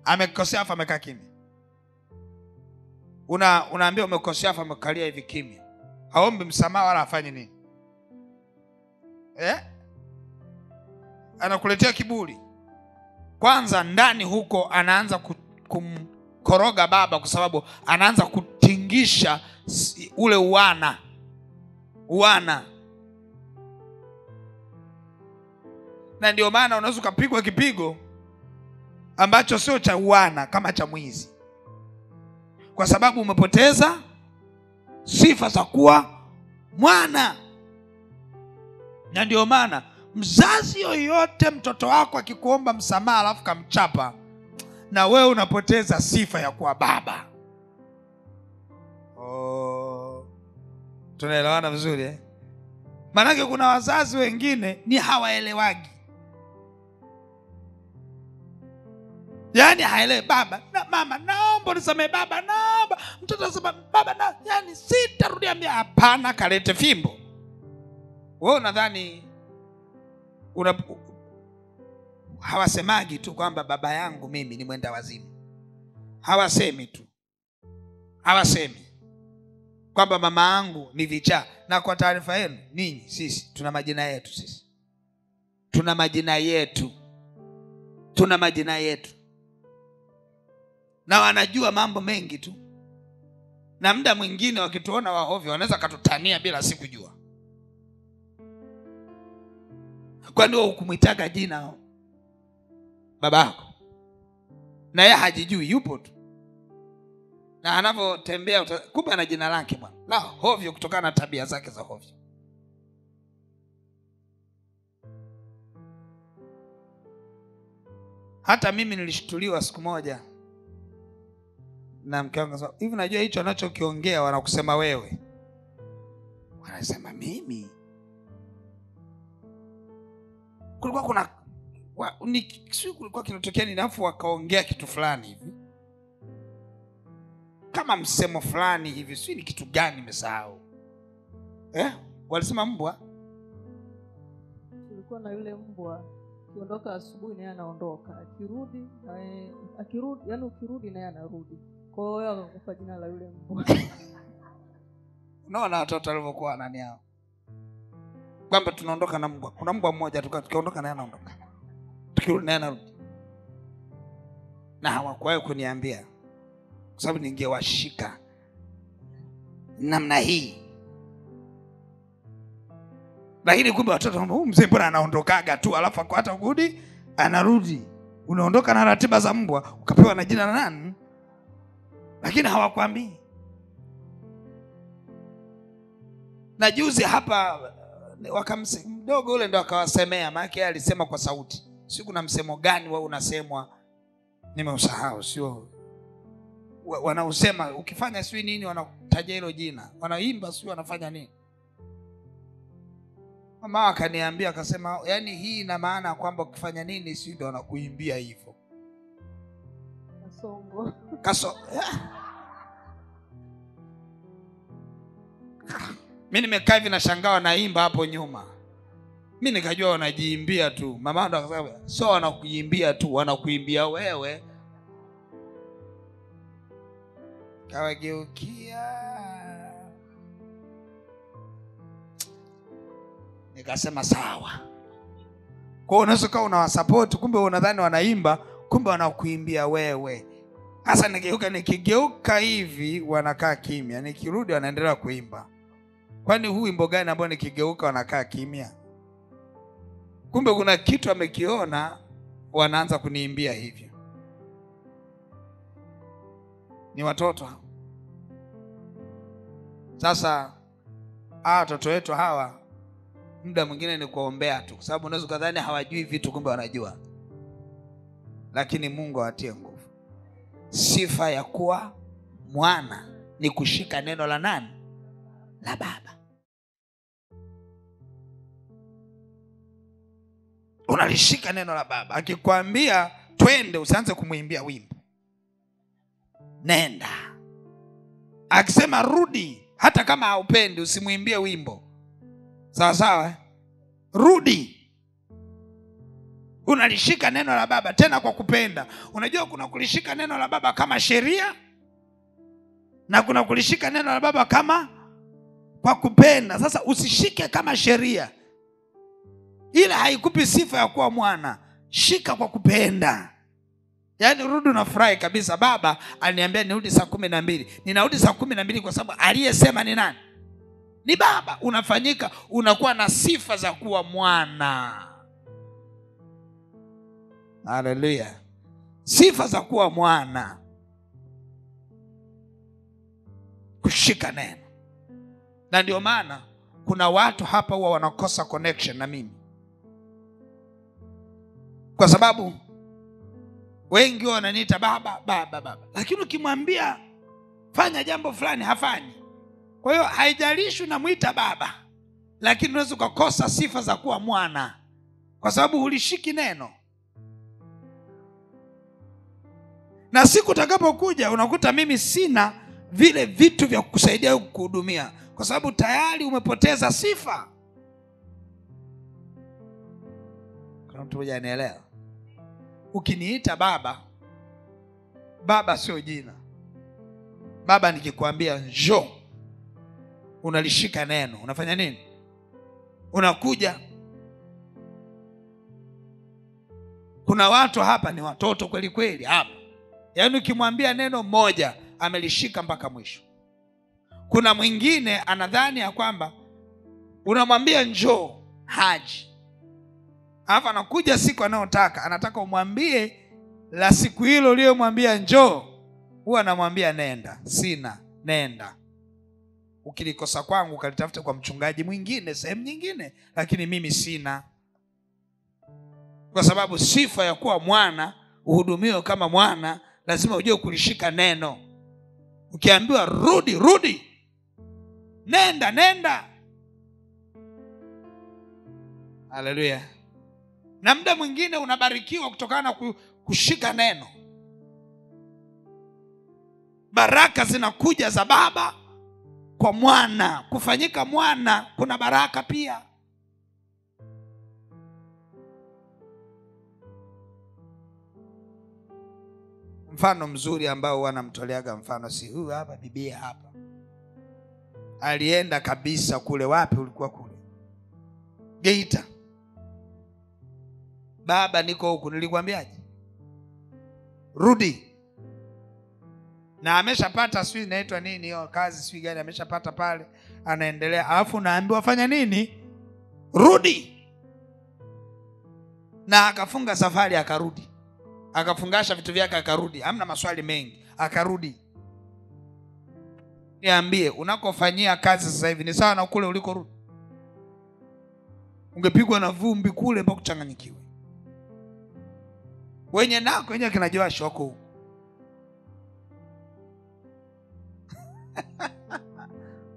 amekosea afa amekaa kimya. Unaambia umekosea afa amekalia hivi kimya. Haombi msamaha wala afanye nini? Anakuletea kiburi. Kwanza ndani huko anaanza kumkoroga baba kwa sababu anaanza kutingisha ule uwana. Na ndio maana unaweza kupigwa kipigo ambacho sio cha uwana, kama cha mwizi. Kwa sababu umepoteza sifa za kuwa mwana. Na ndio maana mzazi yoyote mtoto wako akikuomba msamaha alafu kamchapa, na wewe unapoteza sifa ya kuwa baba. Tunaelewana vizuri Maana kuna wazazi wengine ni hawaelewagi. Yaani haelewi baba na mama, naomba nisamee baba, naomba. Mtoto anasema baba na, yani sitarudia mbia. Hapana, kalete fimbo. Wewe unadhani hawasemagi tu kwamba baba yangu mimi ni mwenda wazimu. Hawasemi tu. Hawasemi kwamba mama yangu ni vichaa. Na kwa taarifa yenu, ninyi sisi tuna majina yetu sisi. Tuna majina yetu. Tuna majina yetu. Na wanajua mambo mengi tu. Na muda mwingine wakituona wahovyo wanaweza katutania bila sikujua. Kwani wewe hukumwitaga jina babako? Na yeye hajijui, yupo tu. Na anapotembea kumbe ana jina lake bwana. La hovyo kutokana na tabia zake za hovyo. Hata mimi nilishtuliwa siku moja na mke wangu akasema, hivi najua hicho anachokiongea wanakusema wewe. Wanasema mimi. Kulikuwa kulikuwa kinatokea nini, afu wakaongea kitu fulani hivi. Kama msemo fulani hivi, sio ni kitu gani nimesahau. Walisema mbwa. Kulikuwa na yule mbwa, akiondoka asubuhi naye anaondoka, akirudi yani ukirudi naye anarudi. Kwa hiyo akakupa jina la yule mbwa. Unaona watoto walivyokuwa wanani hao. Kwamba tunaondoka na mbwa. Kuna mbwa mmoja tukiondoka naye anaondoka. Tukirudi naye anarudi. Na hawakuwahi kuniambia. Kwa sababu ningewashika namna hii. Lakini kumbe watoto huyu mzee mbona anaondokaga tu alafu hata kurudi anarudi. Unaondoka na ratiba za mbwa, ukapewa na jina la nani? Lakini hawakuambii. Na juzi hapa mdogo ule ndo akawasemea, maana yake alisema kwa sauti. Si kuna msemo gani wewe unasemwa nimeusahau, sio wanausema ukifanya sio nini wanataja hilo jina. Wanaimba sio wanafanya nini. Mama akaniambia akasema, yaani hii ina maana kwamba ukifanya nini si ndio wanakuimbia hivyo. Kasongo. Mimi nimekaa hivi nashangaa wanaimba hapo nyuma. Mimi nikajua wanajiimbia tu. Mama ndo akasema, sio wanakuimbia tu, wanakuimbia wewe. Kawageukia. Nikasema sawa. Kwa unaweza kuwa unawasupport, kumbe unadhani wanaimba, kumbe wanakuimbia wewe. Sasa nikigeuka hivi wanakaa kimya, nikirudi wanaendelea kuimba. Kwani huu wimbo gani ambao nikigeuka wanakaa kimya? Kumbe kuna kitu amekiona, wanaanza kuniimbia hivyo. Ni watoto. Sasa watoto wetu hawa muda mwingine ni kuombea tu, kwa sababu unaweza kadhani hawajui vitu, kumbe wanajua. Lakini Mungu awatie nguvu. Sifa ya kuwa mwana ni kushika neno la nani? La Baba. Unalishika neno la Baba. Akikwambia twende, usianze kumuimbia wimbo. Nenda. Akisema rudi, hata kama haupendi usimuimbie wimbo. Sawa sawa? Rudi. Unalishika neno la Baba tena kwa kupenda. Unajua kuna kulishika neno la Baba kama sheria, na kuna kulishika neno la Baba kama kwa kupenda. Sasa usishike kama sheria, ila haikupi sifa ya kuwa mwana. Shika kwa kupenda. Yaani rudi unafurahi kabisa. Baba aliniambia nirudi saa 12. Ninarudi saa 12 kwa sababu aliyesema ni nani? Ni Baba. Unafanyika, unakuwa na sifa za kuwa mwana. Haleluya. Sifa za kuwa mwana. Kushika neno. Na ndio maana kuna watu hapa huwa wanakosa connection na mimi, kwa sababu wengi wananiita baba baba baba, lakini ukimwambia fanya jambo fulani hafanyi. Kwa hiyo haijalishi unamuita baba, lakini unaweza kukosa sifa za kuwa mwana kwa sababu hulishiki neno. Na siku utakapokuja unakuta mimi sina vile vitu vya kukusaidia kukuhudumia, kwa sababu tayari umepoteza sifa. Kuna mtu mmoja anaelewa? Ukiniita baba, baba sio jina. Baba nikikwambia njoo, unalishika neno. Unafanya nini? Unakuja. Kuna watu hapa ni watoto kweli kweli hapa. Yaani ukimwambia neno moja amelishika mpaka mwisho. Kuna mwingine anadhani ya kwamba unamwambia njoo haji, alafu anakuja siku anayotaka, anataka umwambie la siku hilo uliyomwambia njoo, huwa anamwambia nenda. Sina, nenda. Ukilikosa kwangu kalitafuta kwa mchungaji mwingine sehemu nyingine, lakini mimi sina. Kwa sababu sifa ya kuwa mwana, uhudumiwe kama mwana, lazima ujue kulishika neno. Ukiambiwa rudi, rudi. Nenda, nenda. Haleluya. Na muda mwingine unabarikiwa kutokana na kushika neno. Baraka zinakuja za baba kwa mwana. Kufanyika mwana kuna baraka pia. Mfano mzuri ambao wanamtoleaga mfano si huu hapa. Bibia hapa alienda kabisa kule. Wapi ulikuwa? Kule Geita. Baba niko huku, nilikwambiaje? Rudi. Na ameshapata sijui inaitwa nini hiyo kazi sijui gani ameshapata pale, anaendelea. Alafu naambiwa fanya nini? Rudi. Na akafunga safari akarudi. Akafungasha vitu vyake akarudi. Hamna maswali mengi, akarudi. Niambie, unakofanyia kazi sasa hivi ni sawa na kule ulikorudi? Ungepigwa na vumbi kule mpaka kuchanganyikiwe. Wenye nako wenye kinajua shoko.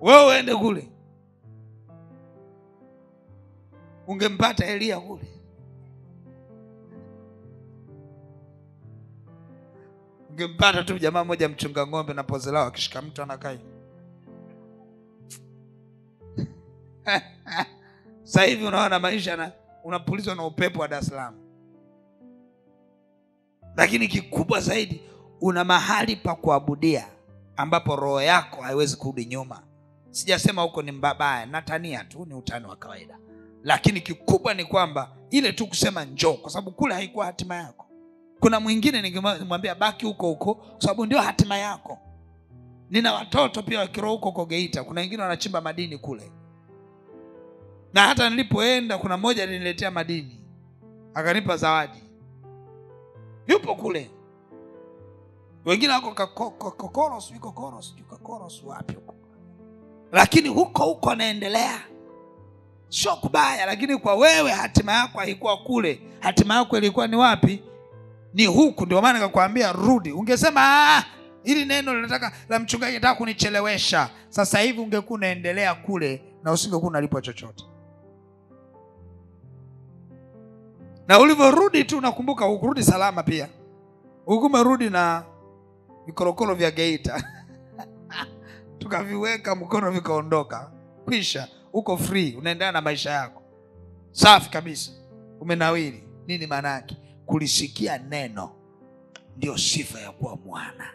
Wewe uende kule. ungempata Elia kule. Ungempata tu jamaa mmoja mchunga ng'ombe na pozi lao akishika mtu anakaa. Sasa hivi unaona maisha unapulizwa na upepo wa Dar es Salaam. Lakini kikubwa zaidi, una mahali pa kuabudia ambapo roho yako haiwezi kurudi nyuma. Sijasema huko ni mbaya, natania tu, ni utani wa kawaida. Lakini kikubwa ni kwamba ile tu kusema njoo, kwa sababu kule haikuwa hatima yako. Kuna mwingine ningemwambia baki huko huko kwa sababu ndio hatima yako. Nina watoto pia wa kiroho huko Geita. Kuna wengine wanachimba madini kule. Na hata nilipoenda kuna mmoja aliniletea madini, akanipa zawadi. Yupo kule. Wengine wako kokoros wapi huko. Lakini huko anaendelea. Sio kubaya, lakini kwa wewe hatima yako haikuwa kule. Hatima yako ilikuwa ni wapi? Ni huku. Ndio maana nikakwambia rudi. Ungesema hili neno linataka la mchungaji nataka kunichelewesha. Sasa hivi ungekuwa unaendelea kule na usingekuwa unalipwa chochote. Na ulivyorudi tu nakumbuka ukurudi salama pia. Umerudi na vikorokoro vya Geita. Tukaviweka mkono vikaondoka. Kisha uko free, unaendelea na maisha yako. Safi kabisa. Umenawiri. Nini maana yake? Kulisikia neno ndio sifa ya kuwa mwana.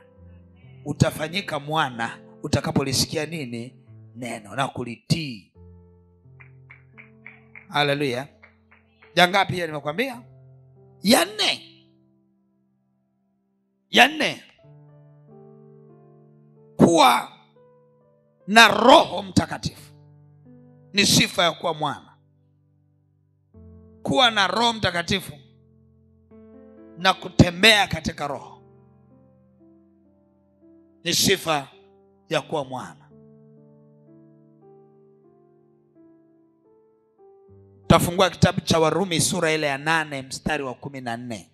Utafanyika mwana utakapolisikia nini? Neno na kulitii. Haleluya. Jangapi ya nimekwambia? Ya nne. Kuwa na Roho Mtakatifu ni sifa ya kuwa mwana. Kuwa na Roho Mtakatifu na kutembea katika Roho ni sifa ya kuwa mwana. Tafungua kitabu cha Warumi sura ile ya 8 mstari wa 14.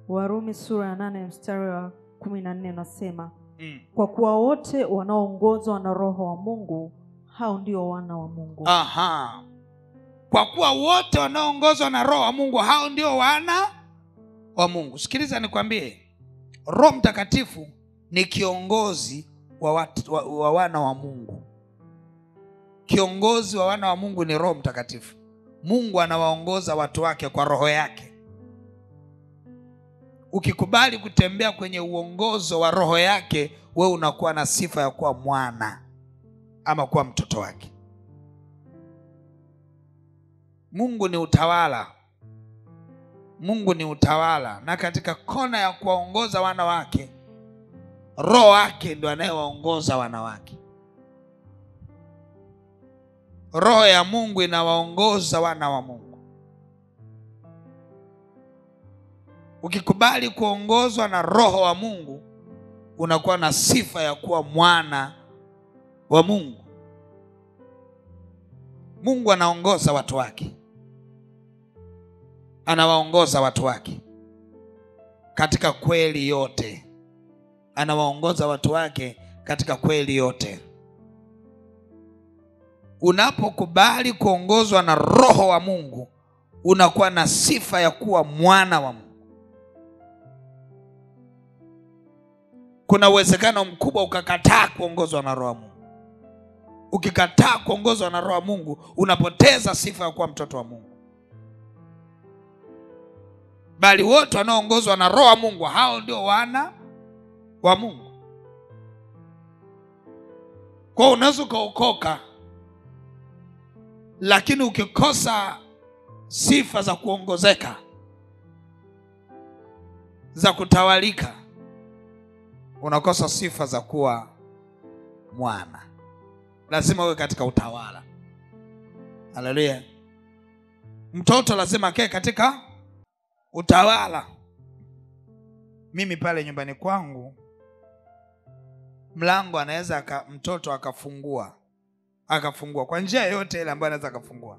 Warumi sura ya 8 mstari wa 14 unasema, kwa kuwa wote wanaoongozwa na Roho wa Mungu hao ndio wana wa Mungu. Kwa kuwa wote wanaoongozwa na Roho wa Mungu hao ndio wana wa Mungu. Sikiliza nikwambie, Roho Mtakatifu ni kiongozi wa wana wa Mungu. Kiongozi wa wana wa Mungu ni Roho Mtakatifu. Mungu anawaongoza watu wake kwa Roho yake. Ukikubali kutembea kwenye uongozo wa Roho yake, wewe unakuwa na sifa ya kuwa mwana ama kuwa mtoto wake. Mungu ni utawala. Mungu ni utawala, na katika kona ya kuwaongoza wana wake, Roho wake ndio anayewaongoza wana wake. Roho ya Mungu inawaongoza wana wa Mungu. Ukikubali kuongozwa na Roho wa Mungu, unakuwa na sifa ya kuwa mwana wa Mungu. Mungu anaongoza watu wake. Anawaongoza watu wake katika kweli yote. Anawaongoza watu wake katika kweli yote. Unapokubali kuongozwa na Roho wa Mungu, unakuwa na sifa ya kuwa mwana wa Mungu. Kuna uwezekano mkubwa ukakataa kuongozwa na Roho wa Mungu. Ukikataa kuongozwa na Roho wa Mungu, unapoteza sifa ya kuwa mtoto wa Mungu. Bali wote wanaoongozwa na Roho wa Mungu hao ndio wana wa Mungu. Kwa unaweza ukaokoka, lakini ukikosa sifa za kuongozeka, za kutawalika, unakosa sifa za kuwa mwana. Lazima uwe katika utawala. Haleluya. Mtoto lazima akae katika utawala. Mimi pale nyumbani kwangu, mlango anaweza mtoto akafungua kwa njia yote ile ambayo anaweza akafungua,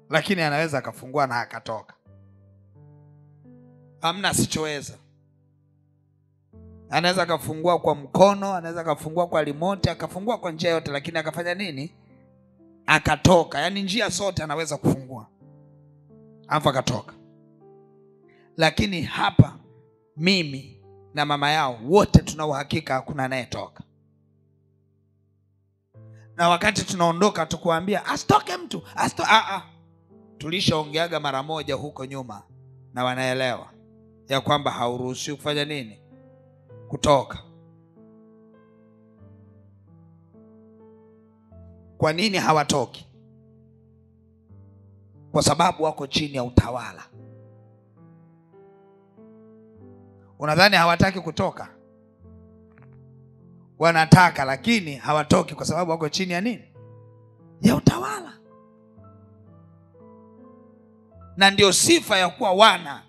lakini anaweza akafungua na akatoka. Hamna asichoweza. Anaweza akafungua kwa mkono, anaweza akafungua kwa remote, akafungua kwa njia yote, lakini akafanya nini? akatoka, yaani njia zote anaweza kufungua, alafu akatoka. Lakini hapa mimi na mama yao wote tuna uhakika hakuna anayetoka. Na wakati tunaondoka tukuambia asitoke mtu, tulishaongeaga mara moja huko nyuma, na wanaelewa ya kwamba hauruhusiwi kufanya nini? Kutoka. Kwa nini hawatoki? Kwa sababu wako chini ya utawala. Unadhani hawataki kutoka? Wanataka, lakini hawatoki kwa sababu wako chini ya nini? Ya utawala. Na ndio sifa ya kuwa wana.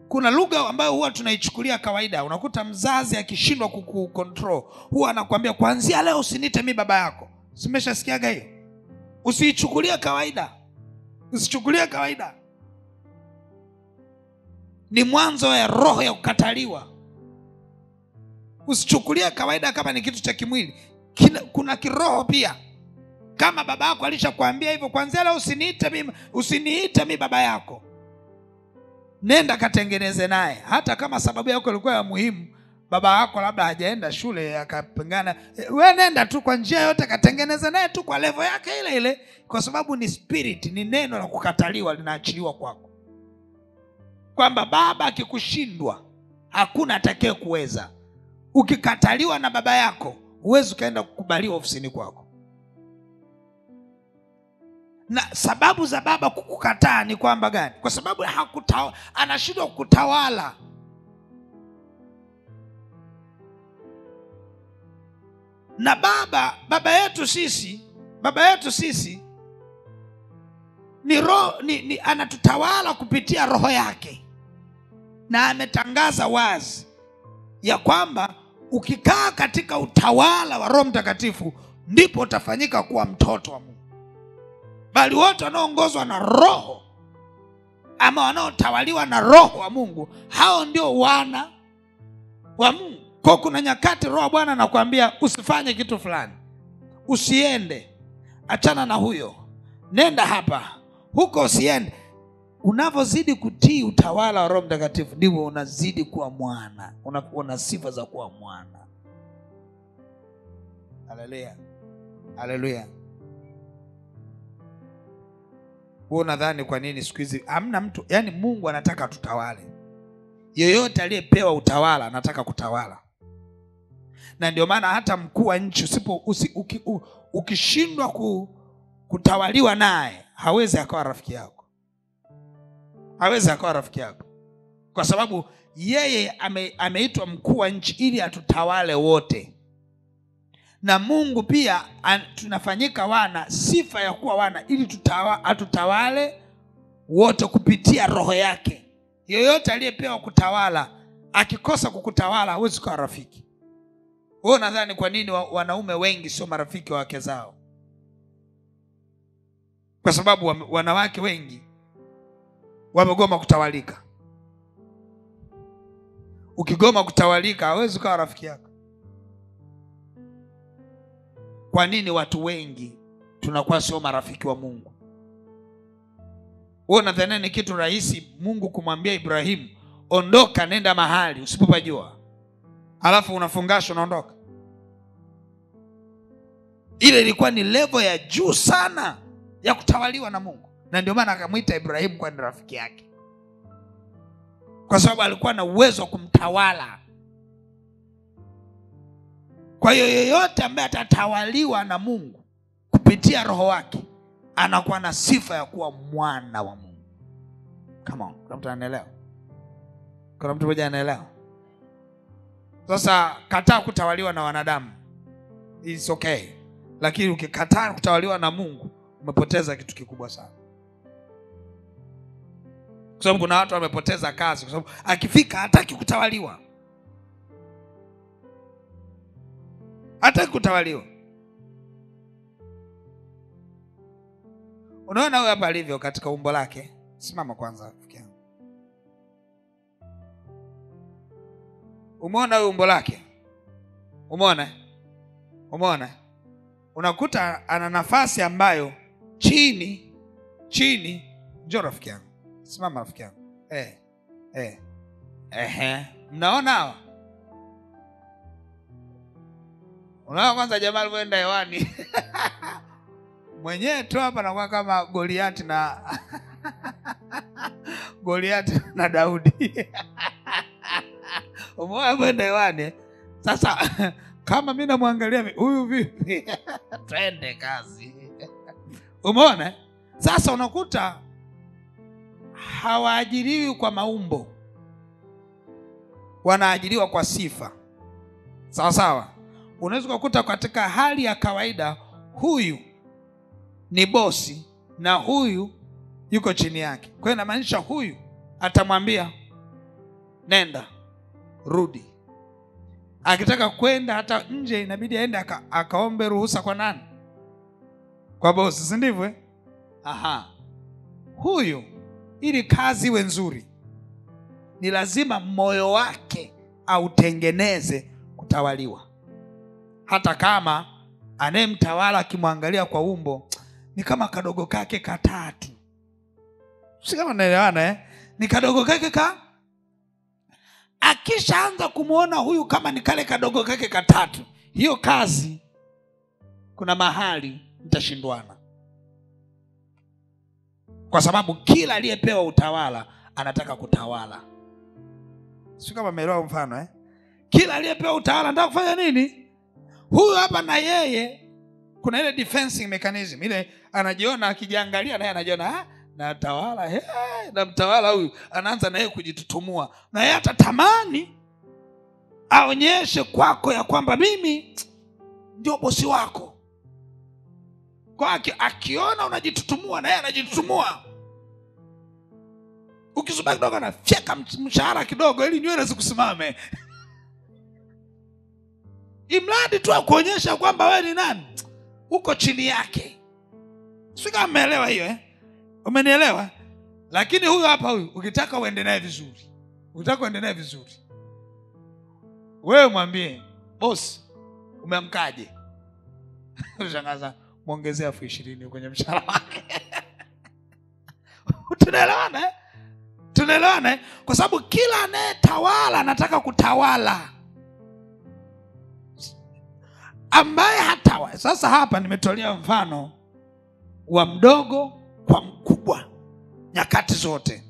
Kuna lugha ambayo huwa tunaichukulia kawaida. Unakuta mzazi akishindwa kukukontrol, huwa anakuambia kuanzia leo usiniite mimi baba yako. Simeshasikiaga hiyo? Usiichukulie kawaida. Usichukulie kawaida. Ni mwanzo ya roho ya kukataliwa. Usichukulie kawaida kama ni kitu cha kimwili. Kuna kiroho pia. Kama baba yako alishakwambia hivyo, kuanzia leo usiniite mimi baba yako, nenda katengeneze naye. Hata kama sababu yako ilikuwa ya muhimu, baba yako labda hajaenda shule akapingana, wewe nenda tu kwa njia yote katengeneze naye tu kwa level yake ile ile, kwa sababu ni spirit, ni neno la kukataliwa linaachiliwa kwako. Kwamba baba akikushindwa hakuna atakaye kuweza. Ukikataliwa na baba yako huwezi kaenda kukubaliwa ofisini kwako. Na sababu za baba kukukataa ni kwamba gani? Kwa sababu anashindwa kukutawala. Na baba yetu sisi ni roho, anatutawala kupitia roho yake. Na ametangaza wazi ya kwamba ukikaa katika utawala wa Roho Mtakatifu ndipo utafanyika kuwa mtoto wa Mungu. Bali wote wanaoongozwa na roho ama wanaotawaliwa na roho wa Mungu, hao ndio wana wa Mungu. Kwa kuna nyakati roho wa Bwana anakuambia usifanye kitu fulani, usiende, achana na huyo, nenda hapa, huko usiende. Unavozidi kutii utawala wa Roho Mtakatifu ndivyo unazidi kuwa mwana, una sifa za kuwa mwana. Haleluya, haleluya. Wewe unadhani kwa nini siku hizi hamna mtu, yani Mungu anataka tutawale. Yeyote aliyepewa utawala anataka kutawala. Na ndio maana hata mkuu wa nchi ukishindwa kutawaliwa naye, hawezi akawa rafiki yako. Hawezi akawa rafiki yako. Kwa sababu yeye ameitwa mkuu wa nchi ili atutawale wote. Na Mungu pia tunafanyika wana, sifa ya kuwa wana ili atutawale wote kupitia roho yake. Yoyote aliyepewa kutawala akikosa kukutawala hawezi kuwa rafiki. Wewe nadhani kwa nini wanaume wengi sio marafiki wa wake zao? Kwa sababu wanawake wengi wamegoma kutawalika. Ukigoma kutawalika hawezi kuwa rafiki yako. Kwa nini watu wengi tunakuwa sio marafiki wa Mungu? Wewe unadhani ni kitu rahisi Mungu kumwambia Ibrahimu, ondoka nenda mahali usipopajua, alafu unafungasha unaondoka? Ile ilikuwa ni level ya juu sana ya kutawaliwa na Mungu. Na ndio maana akamuita Ibrahimu kwa ni rafiki yake, kwa sababu alikuwa na uwezo wa kumtawala. Kwa hiyo yeyote ambaye atatawaliwa na Mungu kupitia roho wake anakuwa na sifa ya kuwa mwana wa Mungu. Come on, kuna mtu anaelewa? Kuna mtu mmoja anaelewa? Sasa kataa kutawaliwa na wanadamu, it's okay. Lakini ukikataa kutawaliwa na Mungu, umepoteza kitu kikubwa sana. Kwa sababu kuna watu wamepoteza kazi kwa sababu akifika hataki kutawaliwa. Hataki kutawaliwa. Unaona huyu hapa alivyo katika umbo lake? Simama kwanza. Umeona huyu umbo lake? Umeona? unakuta ana nafasi ambayo chini, njoo rafiki yangu, simama rafiki yangu, mnaona hawa? Unaona kwanza jamaa alivyoenda hewani mwenyewe tu hapa anakuwa kama Goliati na Daudi umeona kwenda hewani. Sasa kama mimi namwangalia huyu vipi twende kazi umeona? Sasa unakuta hawaajiriwi kwa maumbo, wanaajiriwa kwa sifa. Sawa sawa. Unaweza kukuta katika hali ya kawaida huyu ni bosi na huyu yuko chini yake. Kwa hiyo inamaanisha huyu atamwambia nenda, rudi. Akitaka kwenda hata nje inabidi aende akaombe ruhusa kwa nani? Kwa bosi, si ndivyo? Huyu ili kazi iwe nzuri ni lazima moyo wake autengeneze kutawaliwa. Hata kama anayemtawala akimwangalia kwa umbo ni kama kadogo kake katatu. Si kama naelewana Ni kadogo kake akishaanza kumuona huyu kama ni kale kadogo kake katatu, hiyo kazi kuna mahali mtashindwana. Kwa sababu kila aliyepewa utawala anataka kutawala. Si kama umeelewa mfano Kila aliyepewa utawala anataka kufanya nini? Huyu hapa na yeye kuna ile defensive mechanism, ile anajiona akijiangalia naye anajiona na tawala, na mtawala huyu anaanza na yeye kujitutumua, na yeye atatamani aonyeshe kwako ya kwamba mimi ndio bosi wako. Kwa akiona unajitutumua na yeye anajitutumua, ukisubiri kidogo anafyeka mshahara kidogo ili nywele zikusimame imradi tu kuonyesha kwamba wewe ni nani, uko chini yake. Sio kama umeelewa hiyo Umenielewa? Lakini huyu hapa, huyu ukitaka uende naye vizuri, wewe mwambie boss, umeamkaje? Ushangaza, muongezea 20 kwenye mshahara wake. Tunaelewana Kwa sababu kila anayetawala anataka kutawala ambaye hatawala. Sasa hapa nimetolea mfano wa mdogo kwa mkubwa, nyakati zote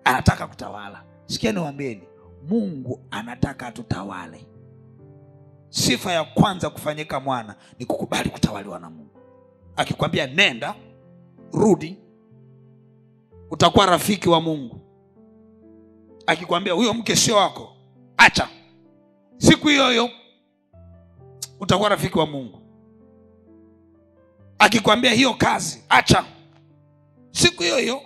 anataka kutawala. Sikia niwaambieni, Mungu anataka atutawale. Sifa ya kwanza kufanyika mwana ni kukubali kutawaliwa na Mungu. Akikwambia nenda, rudi, utakuwa rafiki wa Mungu. Akikwambia huyo mke sio wako, acha, siku hiyo utakuwa rafiki wa Mungu. Akikwambia hiyo kazi acha, siku hiyo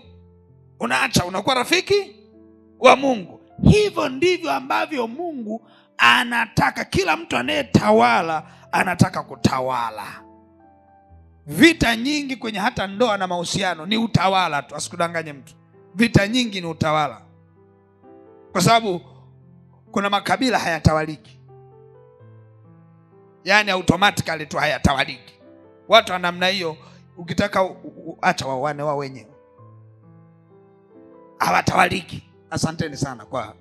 unaacha, unakuwa rafiki wa Mungu. Hivyo ndivyo ambavyo Mungu anataka. Kila mtu anayetawala anataka kutawala. Vita nyingi kwenye hata ndoa na mahusiano ni utawala tu, asikudanganye mtu. Vita nyingi ni utawala. Kwa sababu kuna makabila hayatawaliki, yaani automatically tu hayatawaliki. Watu wa namna hiyo ukitaka acha waone wao wenyewe, hawatawaliki. Asanteni sana kwa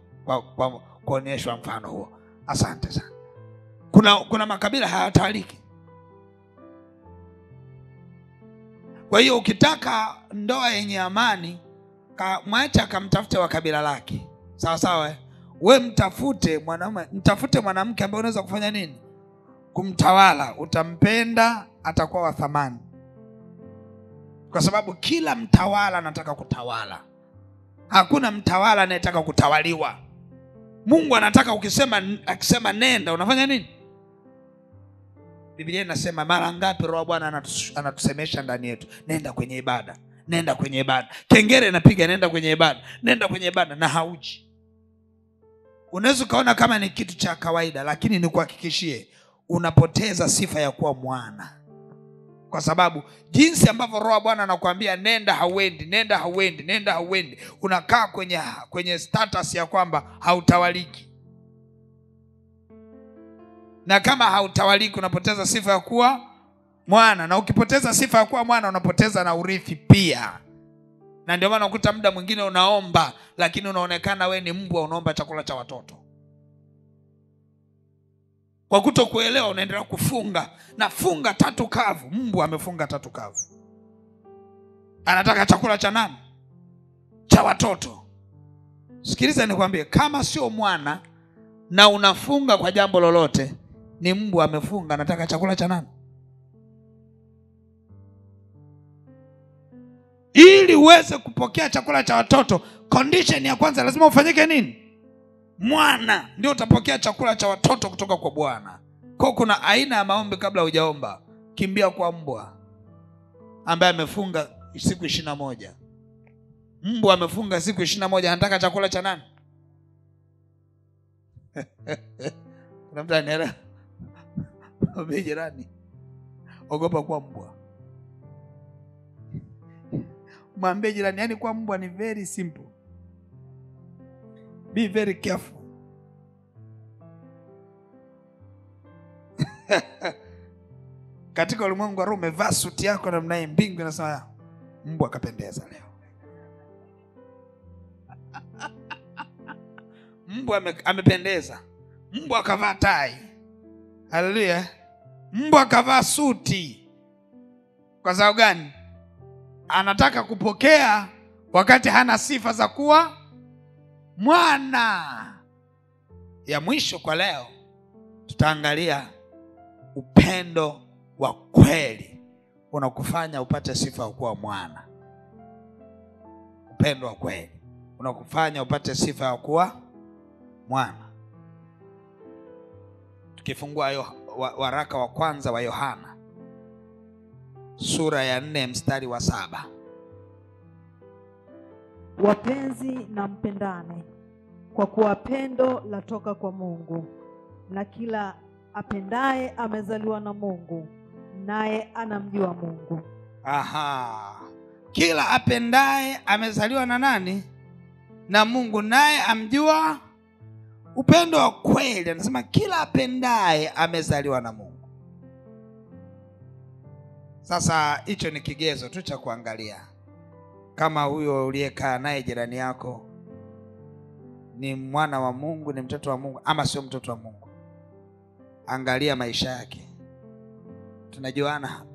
kuonyeshwa mfano huo. Asante sana. Kuna makabila hayatawaliki. Kwa hiyo ukitaka ndoa yenye amani, mwacha akamtafute wa kabila lake. Sawa sawa. Wewe mtafute mwanamke ambaye unaweza kufanya nini? Kumtawala. Utampenda, atakuwa wa thamani. Kwa sababu kila mtawala anataka kutawala. Hakuna mtawala anayetaka kutawaliwa. Mungu anataka akisema nenda, unafanya nini? Biblia inasema mara ngapi Roho Bwana anatusemesha ndani yetu, nenda kwenye ibada, nenda kwenye ibada. Kengele inapiga nenda kwenye ibada, nenda kwenye ibada, na hauji. Unaweza kaona kama ni kitu cha kawaida, lakini nikuhakikishie unapoteza sifa ya kuwa mwana. Kwa sababu jinsi ambavyo Roho Bwana anakuambia nenda hauendi, nenda hauendi, nenda hauendi, unakaa kwenye status ya kwamba hautawaliki. Na kama hautawaliki unapoteza sifa ya kuwa mwana, na ukipoteza sifa ya kuwa mwana unapoteza na urithi pia. Na ndio maana ukuta muda mwingine unaomba lakini unaonekana we ni mbwa unaomba chakula cha watoto. Kwa kutokuelewa unaendelea kufunga, na funga 3 kavu. Mbwa amefunga 3 kavu. Anataka chakula cha nani? Cha watoto. Sikiliza nikwambie, kama sio mwana na unafunga kwa jambo lolote, ni mbwa amefunga, anataka chakula cha nani? Ili uweze kupokea chakula cha watoto, condition ya kwanza lazima ufanyike nini? Mwana. Ndio utapokea chakula cha watoto kutoka kwa Bwana. Kwa kuna aina ya maombi kabla hujaomba. Kimbia kwa mbwa ambaye amefunga siku 21. Mbwa amefunga siku 21, anataka chakula cha nani? Kuna mtu anaelewa? Mwambie jirani, ogopa kwa mbwa. Mwambie jirani, yani kwa mbwa ni very simple. Be very careful. Katika ulimwengu wa roho umevaa suti yako namna hii, mbingu inasema mbwa kapendeza leo. Mbwa amependeza. Mbwa akavaa tai. Haleluya. Mbwa akavaa suti. Kwa sababu gani? Anataka kupokea wakati hana sifa za kuwa mwana. Ya mwisho kwa leo tutaangalia upendo wa kweli unakufanya upate sifa ya kuwa mwana. Upendo wa kweli unakufanya upate sifa ya kuwa mwana. Tukifungua waraka wa kwanza wa Yohana sura ya 4 mstari wa 7. Wapenzi na mpendane, kwa kuwa pendo latoka kwa Mungu, na kila apendaye amezaliwa na Mungu, naye anamjua Mungu. Aha. Kila apendaye amezaliwa na nani? Na Mungu, naye amjua. Upendo wa kweli anasema kila apendaye amezaliwa na Mungu. Sasa hicho ni kigezo tu cha kuangalia kama huyo uliyekaa naye jirani yako ni mwana wa Mungu, ni mtoto wa Mungu ama sio mtoto wa Mungu. Angalia maisha yake. Tunajuana hapa.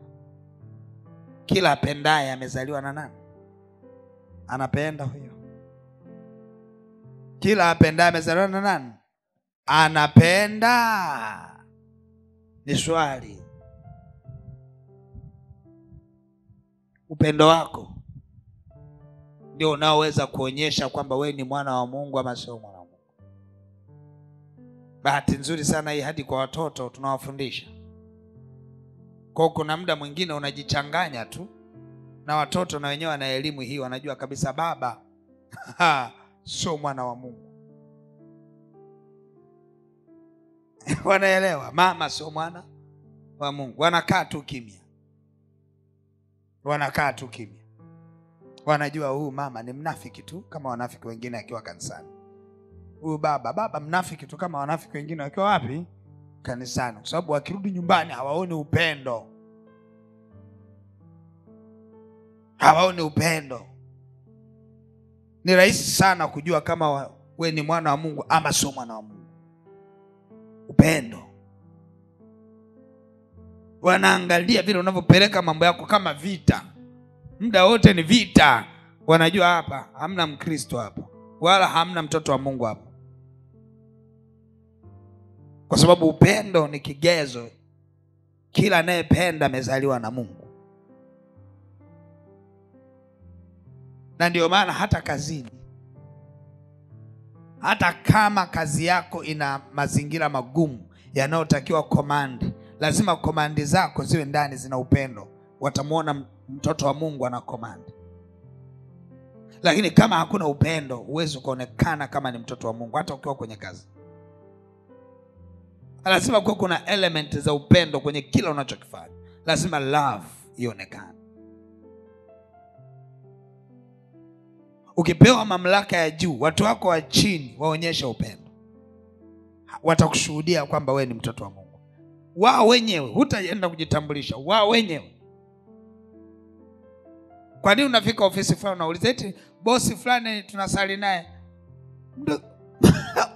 Kila apendaye amezaliwa na nani? Anapenda huyo. Kila apendaye amezaliwa na nani? Anapenda. Ni swali. Upendo wako ndio unaoweza kuonyesha kwamba wewe ni mwana wa Mungu ama sio mwana wa Mungu. Bahati nzuri sana hii hadi kwa watoto tunawafundisha. Kwa kuna muda mwingine unajichanganya tu na watoto, na wenyewe wana elimu hii, wanajua kabisa baba sio mwana wa Mungu. Wanaelewa mama sio mwana wa Mungu. Wanakaa tu kimya. Wanakaa tu kimya. Wanajua huyu mama ni mnafiki tu kama wanafiki wengine akiwa kanisani. Huyu baba mnafiki tu kama wanafiki wengine wakiwa wapi? Kanisani. Kwa sababu wakirudi nyumbani hawaoni upendo. Hawaoni upendo. Ni rahisi sana kujua kama we ni mwana wa Mungu ama sio mwana wa Mungu. Upendo. Wanaangalia vile unavyopeleka mambo yako kama vita. Muda wote ni vita. Wanajua hapa hamna Mkristo hapa, wala hamna mtoto wa Mungu hapa. Kwa sababu upendo ni kigezo. Kila anayependa amezaliwa na Mungu. Na ndio maana hata kazini, hata kama kazi yako ina mazingira magumu yanayotakiwa command, lazima command zako ziwe ndani zina upendo. Watamuona mtoto wa Mungu ana command. Lakini kama hakuna upendo, huwezi kuonekana kama ni mtoto wa Mungu hata ukiwa kwenye kazi. Lazima kuwe kuna element za upendo kwenye kila unachokifanya. Lazima love ionekane. Ukipewa mamlaka ya juu, watu wako wa chini waonyeshe upendo. Watakushuhudia kwamba wewe ni mtoto wa Mungu. wao wenyewe, hutaenda kujitambulisha, wao wenyewe. Kwa nini unafika ofisi fulani unauliza eti bosi fulani tunasali naye?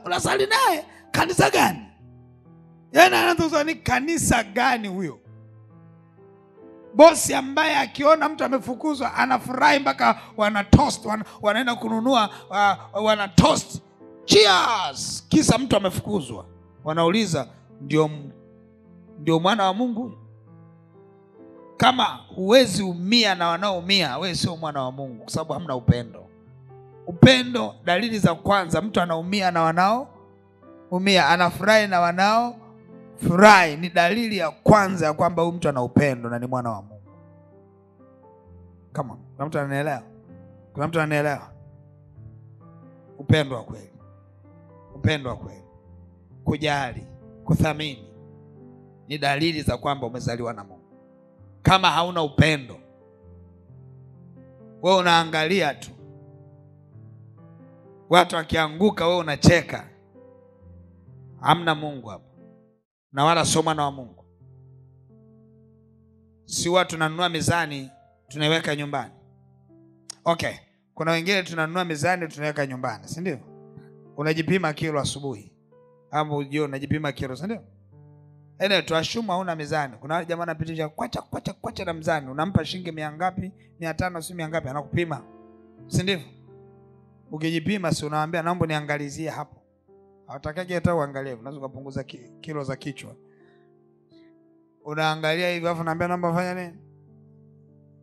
Unasali naye kanisa gani? Yaani anaanza ni kanisa gani huyo? Bosi ambaye akiona mtu amefukuzwa anafurahi mpaka wana toast, wanaenda kununua wana toast. Cheers! Kisa mtu amefukuzwa. Wanauliza ndio mwana wa Mungu? Kama huwezi umia na wanaoumia, wewe sio mwana wa Mungu, kwa sababu hamna upendo. Upendo, dalili za kwanza, mtu anaumia na wanaoumia, anafurahi na wanaofurahi, ni dalili ya kwanza ya kwamba huyu mtu ana upendo na ni mwana wa Mungu. Kama kuna mtu ananielewa? Kuna mtu ananielewa? Upendo wa kweli. Upendo wa kweli. Kujali, kuthamini ni dalili za kwamba umezaliwa na Mungu. Kama hauna upendo, wewe unaangalia tu. Watu wakianguka wewe unacheka. Hamna Mungu hapo. Na wala sio mwana wa Mungu. Si watu tunanunua mizani tunaiweka nyumbani. Okay, kuna wengine tunanunua mizani tunaiweka nyumbani, si ndio? Unajipima kilo asubuhi. Hapo jioni unajipima kilo, si ndio? Tuashuma hauna mizani. Kuna jamaa anapitisha kwacha na mzani. Unampa shilingi 100 ngapi? 500 si 100 ngapi? Anakupima. Si ndivyo? Ukijipima si unawaambia naomba niangalizie hapo. Hawatakaje hata uangalie. Unaweza kupunguza kilo za kichwa. Unaangalia hivi afu naambia naomba fanya nini?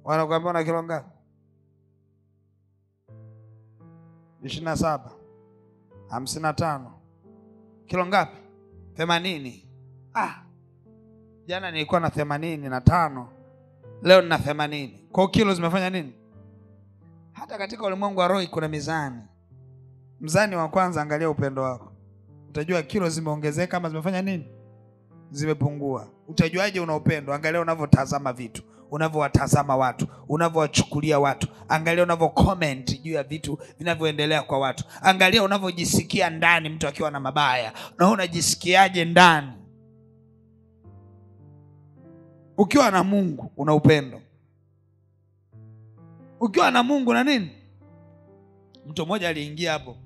Wanakuambia una kilo ngapi? 27. 55. Kilo ngapi? 80. Jana nilikuwa na 85, leo nina 80. Kwa kilo zimefanya nini? Hata katika ulimwengu wa roho kuna mizani. Mzani wa kwanza, angalia upendo wako. Utajua kilo zimeongezeka kama zimefanya nini? Zimepungua. Utajuaje una upendo? Angalia unavyotazama vitu, unavyowatazama watu, unavyowachukulia watu. Angalia unavyo-comment juu ya vitu vinavyoendelea kwa watu. Angalia unavyojisikia ndani mtu akiwa na mabaya. Na unajisikiaje ndani? Ukiwa na Mungu una upendo. Ukiwa na Mungu na nini? Mtu mmoja aliingia hapo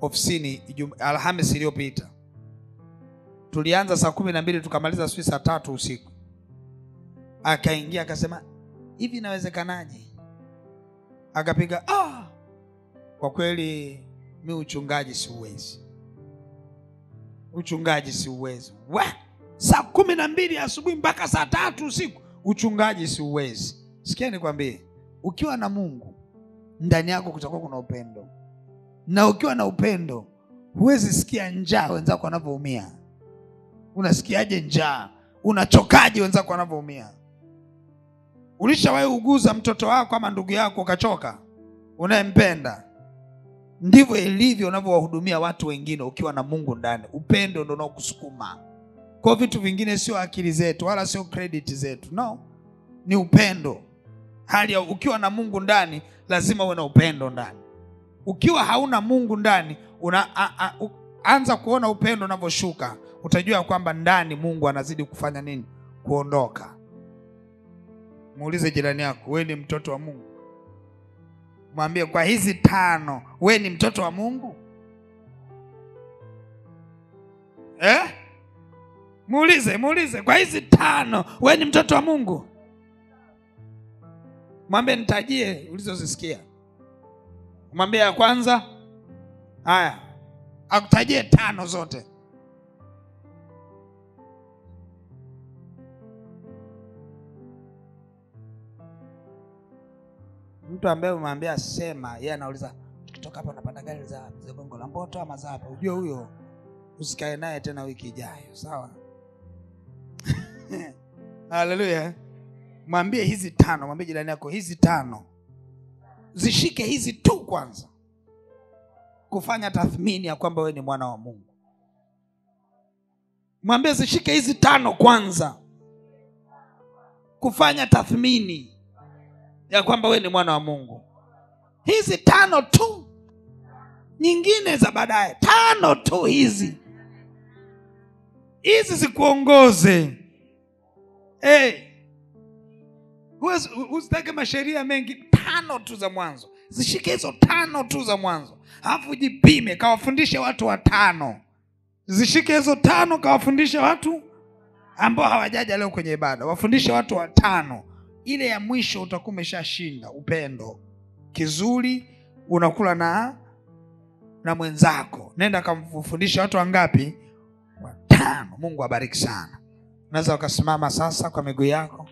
ofisini Alhamisi iliyopita. Tulianza saa 12 tukamaliza saa 3 usiku. Akaingia akasema, "Hivi inawezekanaje?" Akapiga, "Kwa kweli mimi uchungaji siuwezi. Uchungaji siuwezi." Saa 12 asubuhi mpaka saa 3 usiku uchungaji siuwezi. Sikia nikwambie, ukiwa na Mungu ndani yako kutakuwa kuna upendo. Na ukiwa na upendo huwezi sikia njaa wenzako wanavyoumia. Unasikiaje njaa? Unachokaje wenzako wanavyoumia? Ulishawahi uguza mtoto wako ama ndugu yako ukachoka? Unayempenda. Ndivyo ilivyo unavyowahudumia watu wengine ukiwa na Mungu ndani. Upendo ndio unaokusukuma. Kwa vitu vingine sio akili zetu wala sio credit zetu. No. Ni upendo. Hali ya ukiwa na Mungu ndani lazima uwe na upendo ndani. Ukiwa hauna Mungu ndani anza kuona upendo unavyoshuka. Utajua kwamba ndani Mungu anazidi kufanya nini? Kuondoka. Muulize jirani yako, wewe ni mtoto wa Mungu? Mwambie kwa hizi 5, wewe ni mtoto wa Mungu? Muulize kwa hizi 5, wewe ni mtoto wa Mungu? Mwambie nitajie ulizozisikia. Mwambie ya kwanza, haya, akutajie 5 zote. Mtu ambaye umwambia sema, yeye anauliza tukitoka hapa napanda gari za Gongo la Mboto ama za hapa. Ujue huyo usikae naye tena wiki ijayo, sawa? Haleluya. Mwambie hizi 5, mwambie jirani yako hizi 5. Zishike hizi tu kwanza. Kufanya tathmini ya kwamba wewe ni mwana wa Mungu. Mwambie zishike hizi 5 kwanza. Kufanya tathmini ya kwamba wewe ni mwana wa Mungu. Hizi 5 tu. Nyingine za baadaye. 5 tu hizi. Hizi zikuongoze. Usitake masheria mengi, 5 tu za mwanzo. Zishike hizo 5 tu za mwanzo. Alafu jipime, kawafundishe watu 5. Zishike hizo 5, kawafundishe watu ambao hawajaja leo kwenye ibada. Wafundishe watu 5. Ile ya mwisho utakuwa umeshashinda. Upendo kizuri unakula na mwenzako. Nenda kamfundisha watu wangapi? 5. Mungu abariki sana. Unaweza ukasimama sasa kwa miguu yako.